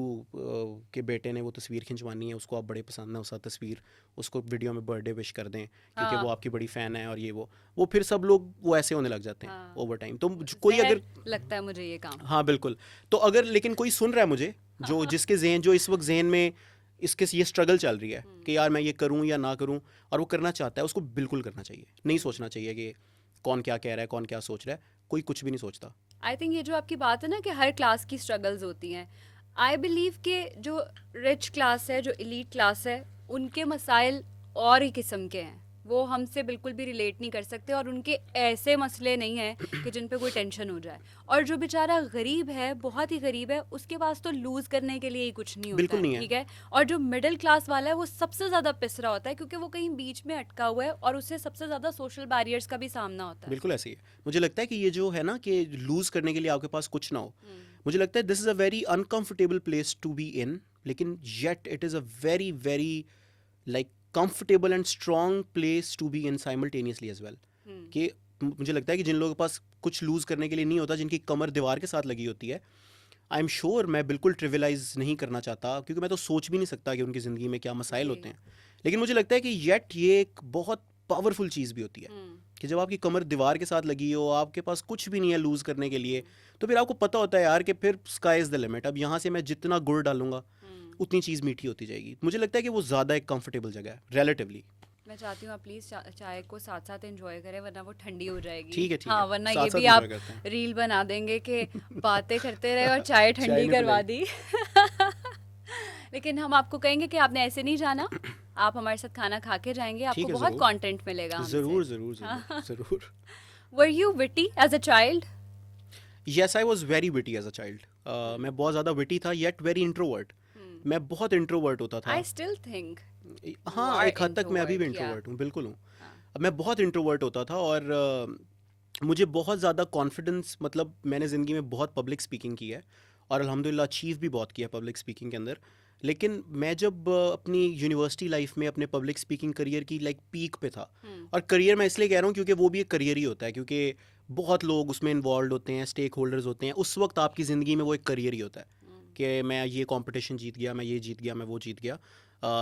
के बेटे ने वो तस्वीर खिंचवानी है, उसको आप बड़े पसंद है उसका तस्वीर, उसको वीडियो में बर्थडे विश कर दें क्योंकि वो आपकी बड़ी फ़ैन है, और ये वो फिर सब लोग वो ऐसे होने लग जाते हैं ओवर टाइम। तो कोई अगर लगता है मुझे ये काम, हाँ बिल्कुल, तो अगर लेकिन कोई सुन रहा है मुझे, जो जिसके जहन, जो इस वक्त जहन में इसके ये स्ट्रगल चल रही है कि यार मैं ये करूं या ना करूं, और वो करना चाहता है, उसको बिल्कुल करना चाहिए। नहीं सोचना चाहिए कि कौन क्या कह रहा है, कौन क्या सोच रहा है, कोई कुछ भी नहीं सोचता। आई थिंक ये जो आपकी बात है ना कि हर क्लास की स्ट्रगल्स होती हैं, आई बिलीव कि जो रिच क्लास है, जो एलीट क्लास है, उनके मसाइल और ही किस्म के हैं, वो हमसे बिल्कुल भी रिलेट नहीं कर सकते, और उनके ऐसे मसले नहीं हैं कि जिन पे कोई टेंशन हो जाए। और जो बेचारा गरीब है, बहुत ही गरीब है, उसके पास तो लूज करने के लिए ही कुछ नहीं होता बिल्कुल है, नहीं है। ठीक है। और जो मिडिल क्लास वाला है वो सबसे ज़्यादा पिस रहा होता है, क्योंकि वो कहीं बीच में अटका हुआ है और उसे सबसे ज़्यादा सोशल बैरियर्स का भी सामना होता है। बिल्कुल ऐसे ही है। मुझे लगता है कि ये जो है ना कि लूज़ करने के लिए आपके पास कुछ ना हो, मुझे लगता है this is a very uncomfortable place to be in, लेकिन yet it is a very very like comfortable and strong place to be in simultaneously as well. कि मुझे लगता है कि जिन लोगों के पास कुछ लूज़ करने के लिए नहीं होता, जिनकी कमर दीवार के साथ लगी होती है, आई एम श्योर, मैं बिल्कुल ट्रिविलाइज नहीं करना चाहता, क्योंकि मैं तो सोच भी नहीं सकता कि उनकी ज़िंदगी में क्या मसाइल जी। होते हैं। लेकिन मुझे लगता है कि येट ये एक बहुत पावरफुल चीज़ भी होती है कि जब आपकी कमर दीवार के साथ लगी हो, आपके पास कुछ भी नहीं है लूज़ करने के लिए, तो फिर आपको पता होता है यार कि फिर स्काई इज़ द लिमिट। अब यहाँ से मैं जितना गुड़ डालूंगा उतनी चीज़ मीठी होती जाएगी। मुझे लगता है कि वो ज़्यादा एक कंफर्टेबल जगह है रिलेटिवली। मैं चाहती हूँ आप प्लीज़ चाय को साथ साथ एंजॉय करें, वरना वो ठंडी हो जाएगी। ठीक है, ठीक हाँ, है, वरना साथ ये साथ भी एंजॉय आप करते हैं। रील बना देंगे कि बातें करते रहे और चाय ठंडी नहीं करवा पिलाई। दी। लेकिन हम आपको कहेंगे कि आपने ऐसे नहीं जाना, आप हमारे साथ खाना खा के जाएंगे, आपको ठीक है, बहुत ज़रूर कंटेंट मिलेगा हमसे। ज़रूर ज़रूर ज़रूर ज़रूर। Were you witty as a child? Yes, I was very witty as a child. मैं बहुत ज़्यादा विटी था, येट वेरी इंट्रोवर्ट। मैं बहुत इंट्रोवर्ट होता था। आई स्टिल थिंक हाँ, एक हद तक मैं अभी भी इंट्रोवर्ट हूँ, बिल्कुल हूँ। मैं बहुत इंट्रोवर्ट होता था, और मुझे बहुत ज़्यादा कॉन्फिडेंस, मतलब मैंने ज़िंदगी में बहुत पब्लिक स्पीकिंग की है और अल्हम्दुलिल्लाह अचीव भी बहुत किया पब्लिक स्पीकिंग के अंदर। लेकिन मैं जब अपनी यूनिवर्सिटी लाइफ में अपने पब्लिक स्पीकिंग करियर की लाइक पीक पे था, और करियर मैं इसलिए कह रहा हूँ क्योंकि वो भी एक करियर ही होता है, क्योंकि बहुत लोग उसमें इन्वॉल्व होते हैं, स्टेक होल्डर्स होते हैं, उस वक्त आपकी ज़िंदगी में वो एक करियर ही होता है कि मैं ये कंपटीशन जीत गया, मैं ये जीत गया, मैं वो जीत गया।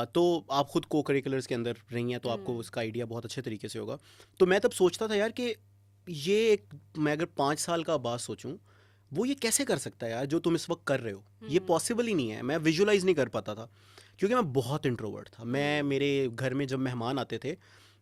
तो आप खुद को करिकुलर्स के अंदर रही हैं, तो आपको उसका आइडिया बहुत अच्छे तरीके से होगा। तो मैं तब सोचता था यार कि ये एक, मैं अगर 5 साल का बात सोचूं, वो ये कैसे कर सकता है यार जो तुम इस वक्त कर रहे हो, ये पॉसिबल ही नहीं है। मैं विजुलाइज नहीं कर पाता था, क्योंकि मैं बहुत इंट्रोवर्ट था। मैं, मेरे घर में जब मेहमान आते थे,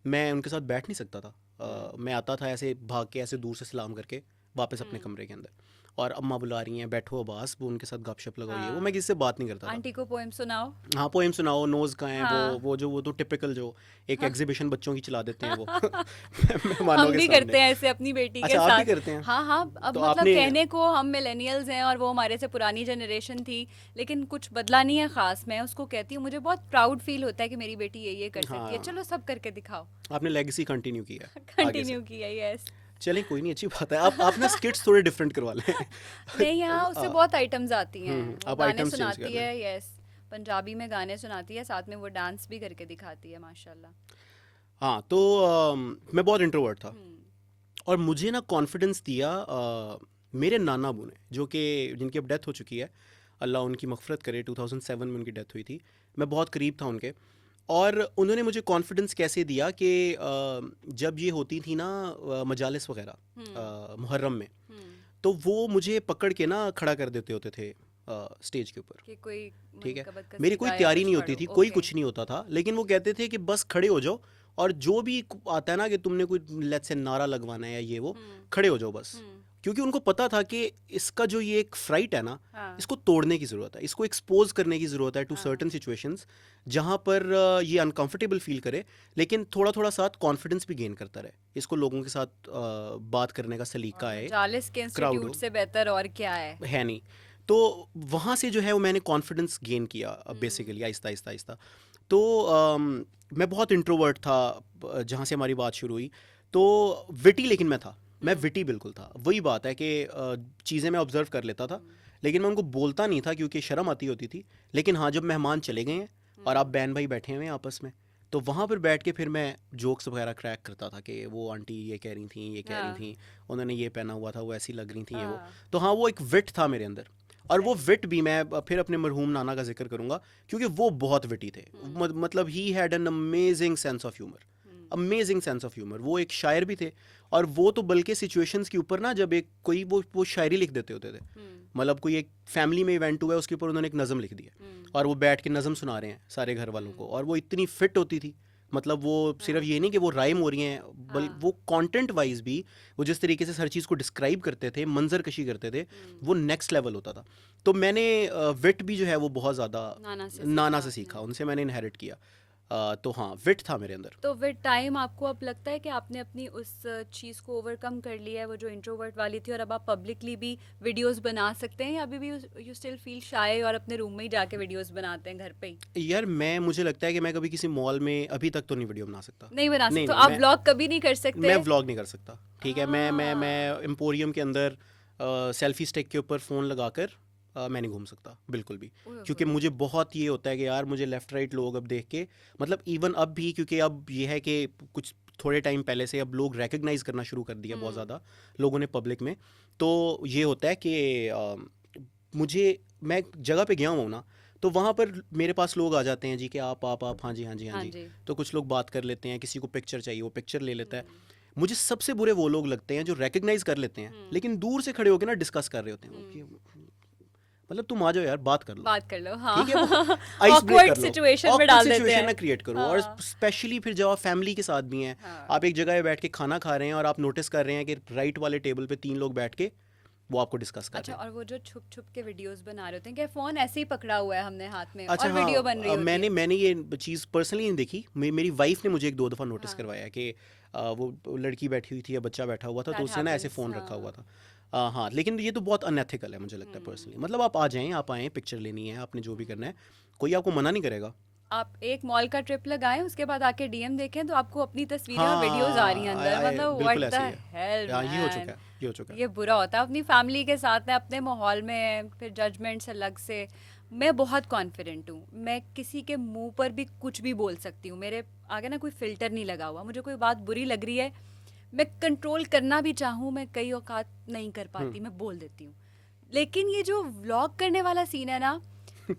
मैं उनके साथ बैठ नहीं सकता था। मैं आता था ऐसे भाग के, ऐसे दूर से सलाम करके वापस अपने कमरे के अंदर, और अम्मा बुला रही हैं, बैठो अब्बास, वो उनके साथ गपशप लगाओ, ये वो, मैं किसी से बात नहीं करता था। आंटी को पोएम सुनाओ। हाँ, पोएम सुनाओ, नोज़ कहाँ है, हाँ। वो जो, वो तो टिपिकल जो एक एग्जीबिशन बच्चों की चला देते हैं वो मेहमानों हम के भी सामने। करते हैं ऐसे अपनी बेटी के अच्छा, आप भी साथ। करते हैं? हाँ हाँ, अब तो मतलब आपने, कहने को हम मिलेनियल्स हैं और वो हमारे से पुरानी जनरेशन थी, लेकिन कुछ बदला नहीं है खास। मैं उसको कहती हूँ, मुझे बहुत प्राउड फील होता है कि मेरी बेटी ये कर सकती है, हाँ, चलो सब करके दिखाओ। आपने लेगेसी कंटिन्यू किया है आगे से। कंटिन्यू किया, यस। चलें, कोई नहीं, अच्छी बात है। आप ना स्किट्स थोड़े डिफरेंट करवा लें। नहीं, यहाँ उससे बहुत आइटम्स आती हैं, वो आप गाने आइटम्स चेंज कर सुनाती लें। है, यस। पंजाबी में गाने सुनाती है, साथ में वो डांस भी करके दिखाती है, माशाल्लाह। हाँ, तो मैं बहुत इंट्रोवर्ट था, और मुझे ना कॉन्फिडेंस दिया मेरे नाना अबू ने, जो कि जिनकी अब डेथ हो चुकी है, अल्लाह उनकी मग़फ़िरत करे। 2007 में उनकी डेथ हुई थी। मैं बहुत करीब था उनके, और उन्होंने मुझे कॉन्फिडेंस कैसे दिया कि जब ये होती थी ना मजालिस वगैरह मुहर्रम में, तो वो मुझे पकड़ के ना खड़ा कर देते होते थे स्टेज के ऊपर। कि कोई ठीक है, मनकबत मेरी कोई कसीदा या तैयारी कुछ नहीं होती पढ़ो, थी, कोई ओके। कुछ नहीं होता था, लेकिन वो कहते थे कि बस खड़े हो जाओ, और जो भी आता है ना कि तुमने कोई लेट्स से नारा लगवाना है या ये वो, खड़े हो जाओ बस। क्योंकि उनको पता था कि इसका जो ये एक फ्राइट है ना, हाँ। इसको तोड़ने की ज़रूरत है, इसको एक्सपोज करने की ज़रूरत है टू सर्टन सिचुएशंस, जहाँ पर ये अनकंफर्टेबल फील करे, लेकिन थोड़ा थोड़ा साथ कॉन्फिडेंस भी गेन करता रहे। इसको लोगों के साथ बात करने का सलीका है, मजालिस के क्राउड इंस्टीट्यूट हो, से बेहतर और क्या है नहीं। तो वहाँ से जो है वो मैंने कॉन्फिडेंस गेन किया बेसिकली, आहिस्ता आहिस्ता आहिस्ता। तो मैं बहुत इंट्रोवर्ट था जहाँ से हमारी बात शुरू हुई। तो विटी लेकिन मैं था, मैं विटी बिल्कुल था। वही बात है कि चीज़ें मैं ऑब्जर्व कर लेता था, लेकिन मैं उनको बोलता नहीं था क्योंकि शर्म आती होती थी। लेकिन हाँ, जब मेहमान चले गए हैं और आप बहन भाई बैठे हुए हैं आपस में, तो वहाँ पर बैठ के फिर मैं जोक्स वगैरह क्रैक करता था कि वो आंटी ये कह रही थी, ये कह रही थी, उन्होंने ये पहना हुआ था, वो ऐसी लग रही थी, ये वो। तो हाँ, वो एक विट था मेरे अंदर, और वो विट भी मैं फिर अपने मरहूम नाना का जिक्र करूँगा, क्योंकि वो बहुत विटी थे। मतलब he had an amazing sense of humour, amazing sense of humour. वो एक शायर भी थे, और वो तो बल्कि सिचुएशंस के ऊपर ना, जब एक कोई वो शायरी लिख देते होते थे। मतलब कोई एक फैमिली में इवेंट हुआ है, उसके ऊपर उन्होंने एक नज़म लिख दिया, और वो बैठ के नज़म सुना रहे हैं सारे घर वालों को, और वो इतनी फिट होती थी, मतलब वो सिर्फ ये नहीं कि वो राइम हो रही हैं, बल्कि हाँ। वो कंटेंट वाइज भी वो जिस तरीके से हर चीज़ को डिस्क्राइब करते थे, मंजर कशी करते थे, वो नेक्स्ट लेवल होता था। तो मैंने विट भी जो है वो बहुत ज़्यादा नाना से नाना सीखा से सीखा, आपने। उनसे मैंने इनहेरिट किया। तो हाँ, विट था मेरे अंदर। तो विद टाइम आपको अब लगता है कि आपने अपनी उस चीज़ को ओवरकम कर लिया है, वो जो इंट्रोवर्ट वाली थी, और अब आप पब्लिकली भी वीडियोस बना सकते हैं, या अभी भी यू स्टिल फील शाय और अपने रूम में ही जाके वीडियोस बनाते हैं घर पे ही? यार मुझे लगता है कि मैं कभी किसी मॉल में अभी तक तो नहीं वीडियो बना सकता। नहीं बना नहीं सकते, तो नहीं, आप व्लॉग कभी नहीं कर सकते? मैं व्लॉग नहीं कर सकता, ठीक है। मैं हाँ। एम्पोरियम के अंदर सेल्फी स्टिक के ऊपर फ़ोन लगाकर मैं नहीं घूम सकता बिल्कुल भी, ओए क्योंकि होए। मुझे बहुत ये होता है कि यार मुझे लेफ़्ट राइट लोग अब देख के, मतलब इवन अब भी, क्योंकि अब ये है कि कुछ थोड़े टाइम पहले से अब लोग रिकग्नाइज़ करना शुरू कर दिया बहुत ज़्यादा लोगों ने पब्लिक में। तो ये होता है कि मुझे, मैं जगह पे गया हूँ ना, तो वहाँ पर मेरे पास लोग आ जाते हैं जी कि आप हाँ जी हाँ जी हाँ हाँ जी। जी। तो कुछ लोग बात कर लेते हैं, किसी को पिक्चर चाहिए वो पिक्चर ले लेता है। हम्म। मुझे सबसे बुरे वो लोग लगते हैं जो रिकग्नाइज कर लेते हैं हम्म। लेकिन दूर से खड़े होकर ना डिस्कस कर रहे होते हैं वो कि मतलब तुम आ जाओ यार, बात कर लो, बात कर लो, हाँ। ठीक है, वो आइस ब्रेक ऑकवर्ड कर लो, सिचुएशन में ऑकवर्ड डाल देते सिचुएशन हैं। ना क्रिएट करो। और हाँ। स्पेशली फिर जब आप फैमिली के साथ भी हैं, हाँ। आप एक जगह पे बैठ के खाना खा रहे हैं और आप नोटिस कर रहे हैं कि राइट वाले टेबल पे 3 लोग बैठ के वो आपको डिस्कस कर अच्छा, रहे हैं। और वो जो छुप छुप के वीडियोस बना रहे होते हैं, क्या फोन ऐसे ही पकड़ा हुआ है हमने हाथ में अच्छा और हाँ, वीडियो बन रही होती मैंने है? मैंने ये चीज़ पर्सनली नहीं देखी। मेरी वाइफ ने मुझे 1-2 दफ़ा नोटिस हाँ। करवाया कि वो लड़की बैठी हुई थी या बच्चा बैठा हुआ था, तो दैट उसने ना ऐसे हैपेंस, फ़ोन रखा हुआ हाँ। था। हाँ, लेकिन ये तो बहुत अनएथिकल है मुझे लगता है पर्सनली। मतलब आप आ जाएँ, आप आएँ, पिक्चर लेनी है, आपने जो भी करना है, कोई आपको मना नहीं करेगा। आप एक मॉल का ट्रिप लगाएं, उसके बाद आके डीएम देखें तो आपको अपनी तस्वीरें और वीडियोस आ रही हैं हाँ, अंदर, मतलब बिल्कुल व्हाट ऐसे ही द है। हेल हाँ, ये हो चुका मैन। है, ये हो चुका है। ये बुरा होता है, अपनी फैमिली के साथ है, अपने माहौल में है, फिर जजमेंट्स अलग से। मैं बहुत कॉन्फिडेंट हूँ, मैं किसी के मुंह पर भी कुछ भी बोल सकती हूँ, मेरे आगे ना कोई फिल्टर नहीं लगा हुआ। मुझे कोई बात बुरी लग रही है, मैं कंट्रोल करना भी चाहूँ, मैं कई औकात नहीं कर पाती, मैं बोल देती हूँ। लेकिन ये जो व्लॉग करने वाला सीन है ना,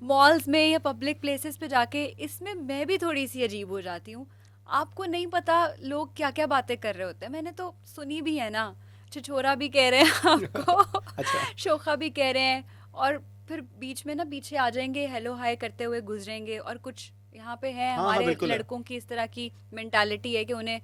मॉल्स में या पब्लिक प्लेसेस पे जाके, इसमें मैं भी थोड़ी सी अजीब हो जाती हूँ। आपको नहीं पता लोग क्या क्या बातें कर रहे होते हैं, मैंने तो सुनी भी है ना। छिछोरा भी कह रहे हैं आपको, अच्छा, शोखा भी कह रहे हैं, और फिर बीच में ना पीछे आ जाएंगे, हेलो हाय करते हुए गुजरेंगे। और कुछ यहाँ पे है, हाँ, हाँ, हमारे बिल्कुल है। लड़कों की इस तरह की मेंटालिटी है कि उन्हें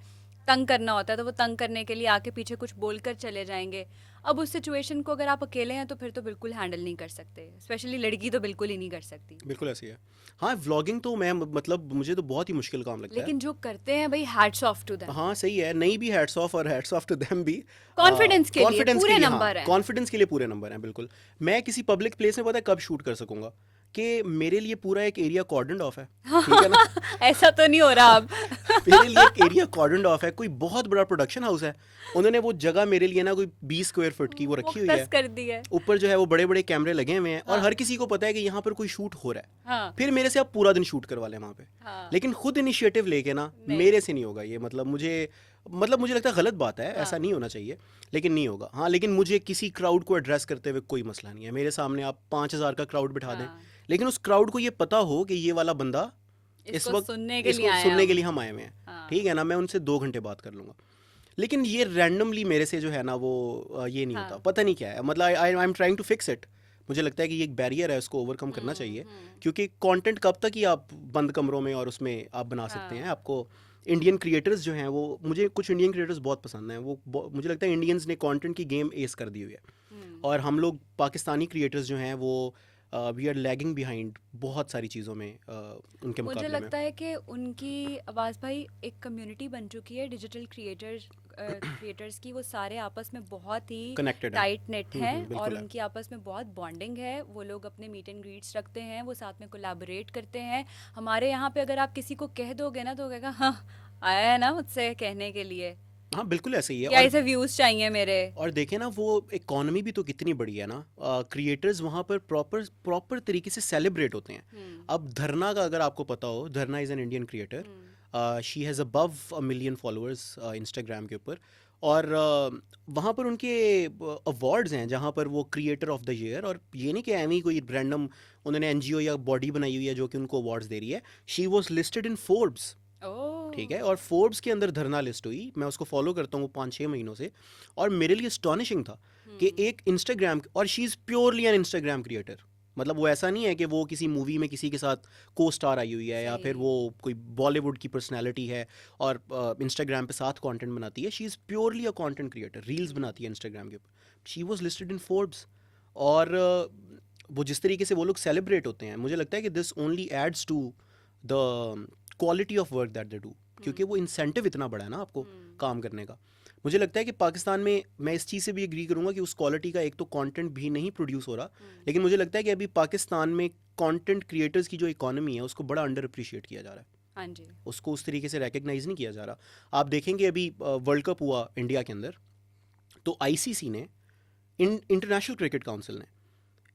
तंग करना होता है, तो वो तंग करने के लिए आके पीछे कुछ बोलकर चले जाएंगे। अब उस सिचुएशन को अगर आप अकेले हैं तो फिर तो बिल्कुल हैंडल नहीं कर सकते, स्पेशली लड़की तो बिल्कुल ही नहीं कर सकती। बिल्कुल ऐसे ही है। हाँ, व्लॉगिंग तो मैं मतलब मुझे तो बहुत ही मुश्किल काम लगता है। लेकिन जो करते हैं भाई, हैट्स ऑफ टू देम। हाँ, सही है, नहीं भी हैट्स ऑफ और हैट्स ऑफ टू देम भी। कॉन्फिडेंस के लिए कॉन्फिडेंस के पूरे लिए, हाँ, नंबर हैं। कॉन्फिडेंस के लिए पूरे नंबर हैं, बिल्कुल। मैं किसी पब्लिक प्लेस में पता है कब शूट कर सकूंगा कि मेरे लिए पूरा एक एरिया कॉर्डन ऑफ है, ठीक है ना। ऐसा तो नहीं हो रहा अब। मेरे लिए एक एरिया कॉर्डन ऑफ है, कोई बहुत बड़ा प्रोडक्शन हाउस है, उन्होंने वो जगह मेरे लिए ना कोई 20 स्क्वायर फुट की वो रखी हुई मुख्तस है। कर दी है। ऊपर जो है वो बड़े बड़े कैमरे लगे हुए हैं और हाँ। हर किसी को पता है कि यहाँ पर कोई शूट हो रहा है। हाँ। फिर मेरे से आप पूरा दिन शूट करवा लें वहाँ पे, हाँ। लेकिन खुद इनिशिएटिव लेके ना नहीं। मेरे से नहीं होगा ये। मतलब मुझे लगता है गलत बात है, हाँ। ऐसा नहीं होना चाहिए, लेकिन नहीं होगा। हाँ, लेकिन मुझे किसी क्राउड को एड्रेस करते हुए कोई मसला नहीं है। मेरे सामने आप 5,000 का क्राउड बिठा दें, हाँ। लेकिन उस क्राउड को ये पता हो कि ये वाला बंदा इस इसको वक्त सुनने के लिए इसको आए सुनने के हम। लिए हम आए हुए हैं, हाँ। ठीक है ना। मैं उनसे 2 घंटे बात कर लूँगा, लेकिन ये रैंडमली मेरे से जो है ना वो ये नहीं होता। हाँ। पता नहीं क्या है, मतलब I am trying to fix it. मुझे लगता है कि ये एक बैरियर है, उसको ओवरकम करना चाहिए, क्योंकि कंटेंट कब तक ही आप बंद कमरों में और उसमें आप बना सकते हैं। हाँ। आपको इंडियन क्रिएटर्स जो हैं वो, मुझे कुछ इंडियन क्रिएटर्स बहुत पसंद हैं। मुझे लगता है इंडियंस ने कंटेंट की गेम एस कर दी हुई है, और हम लोग पाकिस्तानी क्रिएटर्स जो हैं वो वी आर लैगिंग बिहाइंड बहुत सारी चीज़ों में उनके मुझे मुकाबले में। लगता है कि उनकी आवाज़ भाई एक कम्युनिटी बन चुकी है डिजिटल क्रिएटर्स की। वो सारे आपस में बहुत ही Connected हैं। टाइट नेट हैं, बिल्कुल और है। उनकी आपस में बहुत बॉन्डिंग है। वो लोग अपने मीट एंड ग्रीट्स रखते हैं, वो साथ में कोलैबोरेट करते हैं। हमारे यहाँ पे अगर आप किसी को कह दोगे ना तो कहेगा हाँ आया है ना मुझसे कहने के लिए, हाँ, बिल्कुल ऐसे ही है। क्या इसे व्यूज़ चाहिए मेरे। और देखें ना, वो इकोनॉमी भी तो कितनी बड़ी है ना। क्रिएटर्स वहाँ पर प्रॉपर तरीके से सेलिब्रेट होते हैं। अब धरना का अगर आपको पता हो, धरना is an Indian creator, she has above 1 million followers Instagram के ऊपर, और वहाँ पर उनके अवार्ड्स हैं जहाँ पर वो क्रिएटर ऑफ द ईयर, और ये नहीं कि एवी कोई रैंडम उन्होंने एनजीओ या बॉडी बनाई हुई है जो कि उनको अवार्ड्स दे रही है। She was listed in Forbes, ठीक है, और फोर्ब्स के अंदर धरना लिस्ट हुई। मैं उसको फॉलो करता हूँ 5-6 महीनों से, और मेरे लिए एस्टॉनिशिंग था कि एक इंस्टाग्राम, और she is purely an Instagram creator, मतलब वो ऐसा नहीं है कि वो किसी मूवी में किसी के साथ को स्टार आई हुई है या फिर सही। वो कोई बॉलीवुड की पर्सनैलिटी है और इंस्टाग्राम पे साथ कंटेंट बनाती है। She is purely a content creator, reels बनाती है इंस्टाग्राम के ऊपर। She was listed in Forbes. और वो जिस तरीके से वो लोग सेलिब्रेट होते हैं, मुझे लगता है कि this only adds to the quality of work that they do, क्योंकि वो इंसेंटिव इतना बड़ा है ना आपको काम करने का। मुझे लगता है कि पाकिस्तान में, मैं इस चीज़ से भी एग्री करूंगा कि उस क्वालिटी का एक तो कंटेंट भी नहीं प्रोड्यूस हो रहा, लेकिन मुझे लगता है कि अभी पाकिस्तान में कंटेंट क्रिएटर्स की जो इकोनॉमी है उसको बड़ा अंडर अप्रिशिएट किया जा रहा है। हाँ जी। उसको उस तरीके से रिकग्नाइज नहीं किया जा रहा। आप देखेंगे अभी वर्ल्ड कप हुआ इंडिया के अंदर, तो आईसीसी ने, इंटरनेशनल क्रिकेट काउंसिल ने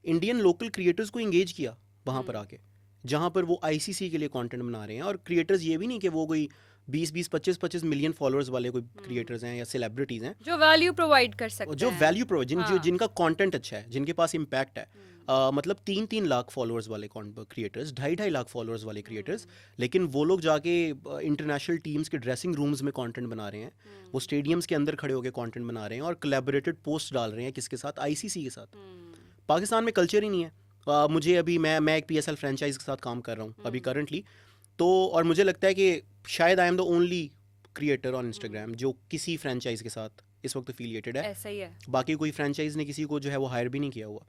इंडियन लोकल क्रिएटर्स को इंगेज किया वहाँ पर आके, जहाँ पर वो आईसीसी के लिए कंटेंट बना रहे हैं। और क्रिएटर्स ये भी नहीं कि वो कोई 20-20 25-25 मिलियन फॉलोअर्स वाले कोई क्रिएटर्स हैं या सेलिब्रिटीज़ हैं, जो वैल्यू प्रोवाइड कर और सकते जो हैं। वैल्यू प्रोवाइड हाँ। जिनका कंटेंट अच्छा है, जिनके पास इम्पैक्ट है। मतलब 3-3 लाख फॉलोअर्स वाले क्रिएटर्स, 2.5 लाख फॉलोअर्स वाले क्रिएटर्स, लेकिन वो लोग जाके इंटरनेशनल टीम्स के ड्रेसिंग रूम्स में कंटेंट बना रहे हैं, वो स्टेडियम्स के अंदर खड़े होकर कंटेंट बना रहे हैं और कोलैबोरेटेड पोस्ट डाल रहे हैं किसके साथ? आईसीसी के साथ। पाकिस्तान में कल्चर ही नहीं है। मुझे अभी मैं एक पीएसएल फ्रेंचाइज के साथ काम कर रहा हूँ अभी करंटली, तो और मुझे लगता है कि शायद I am the only creator on Instagram जो किसी फ्रेंचाइज के साथ इस वक्त एफिलिएटेड है। ऐसा ही है। बाकी कोई फ्रेंचाइज ने किसी को जो है वो हायर भी नहीं किया हुआ।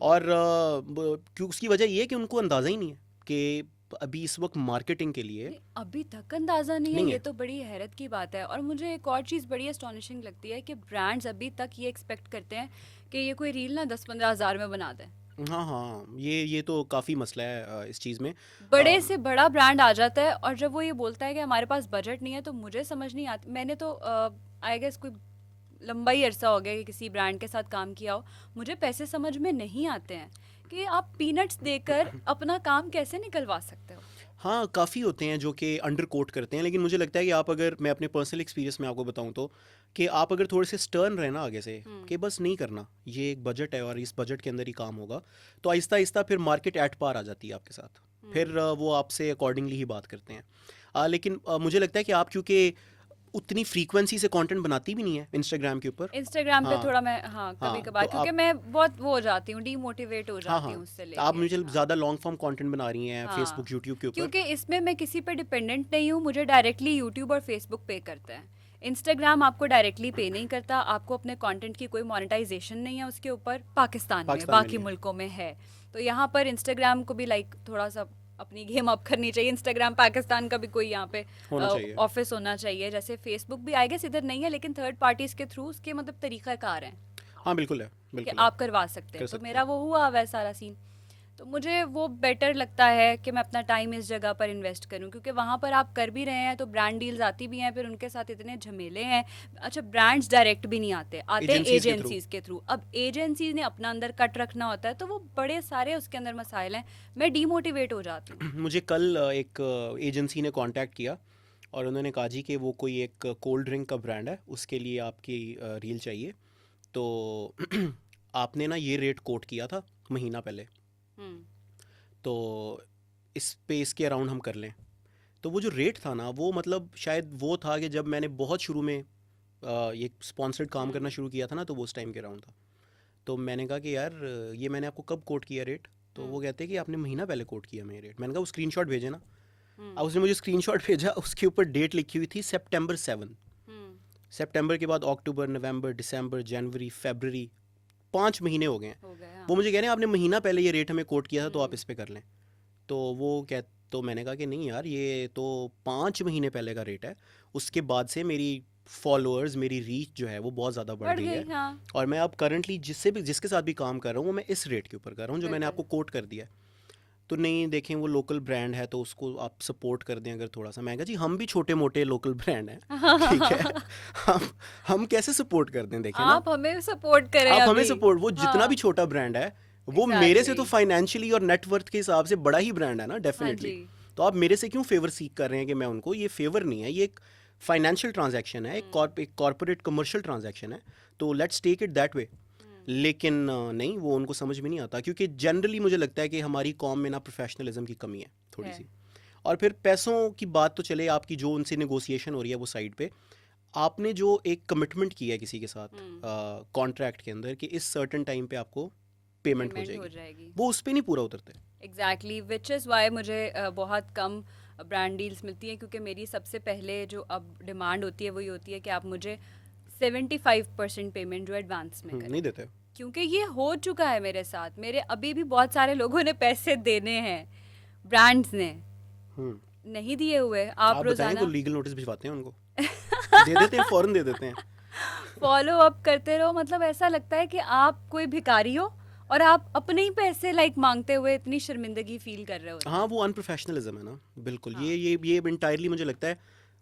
और क्यों, उसकी वजह ये है कि उनको अंदाज़ा ही नहीं है कि अभी इस वक्त मार्केटिंग के लिए नहीं, अभी तक अंदाजा नहीं है, नहीं ये है। तो बड़ी हैरत की बात है। और मुझे एक और चीज़ बड़ी एस्टॉनिशिंग लगती है कि ब्रांड्स अभी तक ये एक्सपेक्ट करते हैं कि ये कोई रील ना 10-15 हज़ार में बना दें। हाँ हाँ, ये तो काफ़ी मसला है इस चीज़ में। बड़े से बड़ा ब्रांड आ जाता है और जब वो ये बोलता है कि हमारे पास बजट नहीं है, तो मुझे समझ नहीं आती। मैंने तो आई गेस कोई लंबा ही अरसा हो गया कि किसी ब्रांड के साथ काम किया हो, मुझे पैसे समझ में नहीं आते हैं कि आप पीनट्स देकर अपना काम कैसे निकलवा सकते हो। हाँ, काफ़ी होते हैं जो कि अंडर कोट करते हैं, लेकिन मुझे लगता है कि आप अगर, मैं अपने पर्सनल एक्सपीरियंस में आपको बताऊं तो, कि आप अगर थोड़े से स्टर्न रहे ना आगे से कि बस नहीं करना, ये एक बजट है और इस बजट के अंदर ही काम होगा, तो आहिस्ता आहिस्ता फिर मार्केट एट पार आ जाती है आपके साथ। फिर वो आपसे अकॉर्डिंगली ही बात करते हैं। लेकिन मुझे लगता है कि आप क्योंकि उतनी फ्रीक्वेंसी से कंटेंट बनाती भी नहीं है इंस्टाग्राम के ऊपर। इंस्टाग्राम पे हाँ थोड़ा मैं हाँ कभी हाँ, कभार, तो क्योंकि आप, मैं बहुत वो हो जाती हूँ, डीमोटिवेट हो हाँ जाती हाँ, हूँ उससे आप लेके। मुझे हाँ ज़्यादा लॉन्ग फॉर्म कंटेंट बना रही हैं हाँ, फेसबुक यूट्यूब के ऊपर। क्योंकि इसमें मैं किसी पे डिपेंडेंट नहीं हूँ, मुझे डायरेक्टली यूट्यूब और फेसबुक पे करते हैं। इंस्टाग्राम आपको डायरेक्टली पे नहीं करता, आपको अपने कंटेंट की कोई मोनेटाइजेशन नहीं है उसके ऊपर। पाकिस्तान में, पाकिस्तान में बाकी नहीं है, मुल्कों में है। तो यहाँ पर इंस्टाग्राम को भी लाइक थोड़ा सा अपनी गेम अप करनी चाहिए। इंस्टाग्राम पाकिस्तान का भी कोई यहाँ पे होना चाहिए। ऑफिस होना चाहिए। जैसे फेसबुक भी आई गेस इधर नहीं है, लेकिन थर्ड पार्टीज के थ्रू उसके मतलब तरीकाकार हैं हाँ बिल्कुल है, कि बिल्कुल है, आप करवा सकते कर हैं। तो सकते मेरा हैं। वो हुआ वह सारा सीन। तो मुझे वो बेटर लगता है कि मैं अपना टाइम इस जगह पर इन्वेस्ट करूं, क्योंकि वहाँ पर आप कर भी रहे हैं तो ब्रांड डील्स आती भी हैं, फिर उनके साथ इतने झमेले हैं। अच्छा, ब्रांड्स डायरेक्ट भी नहीं आते, आते हैं एजेंसीज के थ्रू। एजेंसीज के थ्रू। अब एजेंसीज ने अपना अंदर कट रखना होता है, तो वो बड़े सारे उसके अंदर मसाइल हैं। मैं डीमोटिवेट हो जाती हूँ। मुझे कल एक एजेंसी ने कांटेक्ट किया और उन्होंने कहा जी कि वो कोई एक कोल्ड ड्रिंक का ब्रांड है, उसके लिए आपकी रील चाहिए। तो आपने ना ये रेट कोट किया था महीना पहले, हम्म तो इस पे इसके अराउंड हम कर लें। तो वो जो रेट था ना, वो मतलब शायद वो था कि जब मैंने बहुत शुरू में ये स्पॉन्सर्ड काम करना शुरू किया था ना, तो वो उस टाइम के अराउंड था। तो मैंने कहा कि यार ये मैंने आपको कब कोट किया रेट? तो वो कहते हैं कि आपने महीना पहले कोट किया मैं रेट। मैंने कहा वो स्क्रीनशॉट भेजे ना। अब उसने मुझे स्क्रीनशॉट भेजा, उसके ऊपर डेट लिखी हुई थी सितंबर 7। सितंबर के बाद अक्टूबर, नवंबर, दिसंबर, जनवरी, फरवरी, 5 महीने हो गए हैं। हो गया। वो मुझे कह रहे हैं आपने महीना पहले ये रेट हमें कोट किया था, तो आप इस पे कर लें। तो वो कह तो मैंने कहा कि नहीं यार, ये तो 5 महीने पहले का रेट है। उसके बाद से मेरी फॉलोअर्स, मेरी रीच जो है वो बहुत ज़्यादा बढ़ बढ़ गई है। गई। हाँ, और मैं अब करंटली जिसके साथ भी काम कर रहा हूँ वो मैं इस रेट के ऊपर कर रहा हूँ जो मैंने बिल्कुल। आपको कोट कर दिया है। तो नहीं, देखें वो लोकल ब्रांड है तो उसको आप सपोर्ट कर दें अगर थोड़ा सा। मैं कहा जी हम भी छोटे मोटे लोकल ब्रांड हैं, ठीक है। हम कैसे सपोर्ट कर दें? देखें ना, आप हमें सपोर्ट करें आप हमें अभी। सपोर्ट, वो जितना भी हाँ, छोटा ब्रांड है वो मेरे से तो एग्जैक्टली। फाइनेंशियली और नेटवर्थ के हिसाब से बड़ा ही ब्रांड है ना, हाँ डेफिनेटली। जी। तो आप मेरे से क्यों फेवर सीख कर रहे हैं? कि मैं उनको, ये फेवर नहीं है, ये एक फाइनेंशियल ट्रांजैक्शन है, एक कॉर्पोरेट कमर्शियल ट्रांजैक्शन है। तो let's take it that way. लेकिन नहीं, वो उनको समझ में नहीं आता, क्योंकि जनरली मुझे लगता है कि हमारी कॉम में ना प्रोफेशनलिज्म की कमी है थोड़ी है। सी। और फिर पैसों की बात तो चले, आपकी जो उनसे नेगोशिएशन हो रही है वो साइड पे, आपने जो एक कमिटमेंट किया है किसी के साथ कॉन्ट्रैक्ट के अंदर कि इस सर्टेन टाइम पे आपको पेमेंट हो पेमेंट हो जाएगी, जाएगी। वो उस पे नहीं पूरा उतरते। एग्जैक्टली, विच इज़ वाई मुझे बहुत कम ब्रांड डील्स मिलती हैं, क्योंकि मेरी सबसे पहले जो अब डिमांड होती है वही होती है कि आप मुझे 75% पेमेंट जो एडवांस में करें, नहीं देते। क्योंकि ये हो चुका है मेरे साथ। मेरे अभी भी बहुत सारे लोगों ने पैसे देने हैं, ब्रांड्स ने नहीं दिए हुए। आप आप बताएं तो रोजाना लीगल नोटिस भिजवाते हैं उनको, दे देते हैं, फौरन दे देते हैं। फॉलो अप करते रहो, मतलब ऐसा लगता है कि आप कोई भिखारी हो और आप अपने ही पैसे लाइक मांगते हुए इतनी शर्मिंदगी फील कर रहे होते हाँ, हैं। वो अनप्रोफेशनलिज्म है ना, बिल्कुल। हाँ ये इंटायरली मुझे लगता है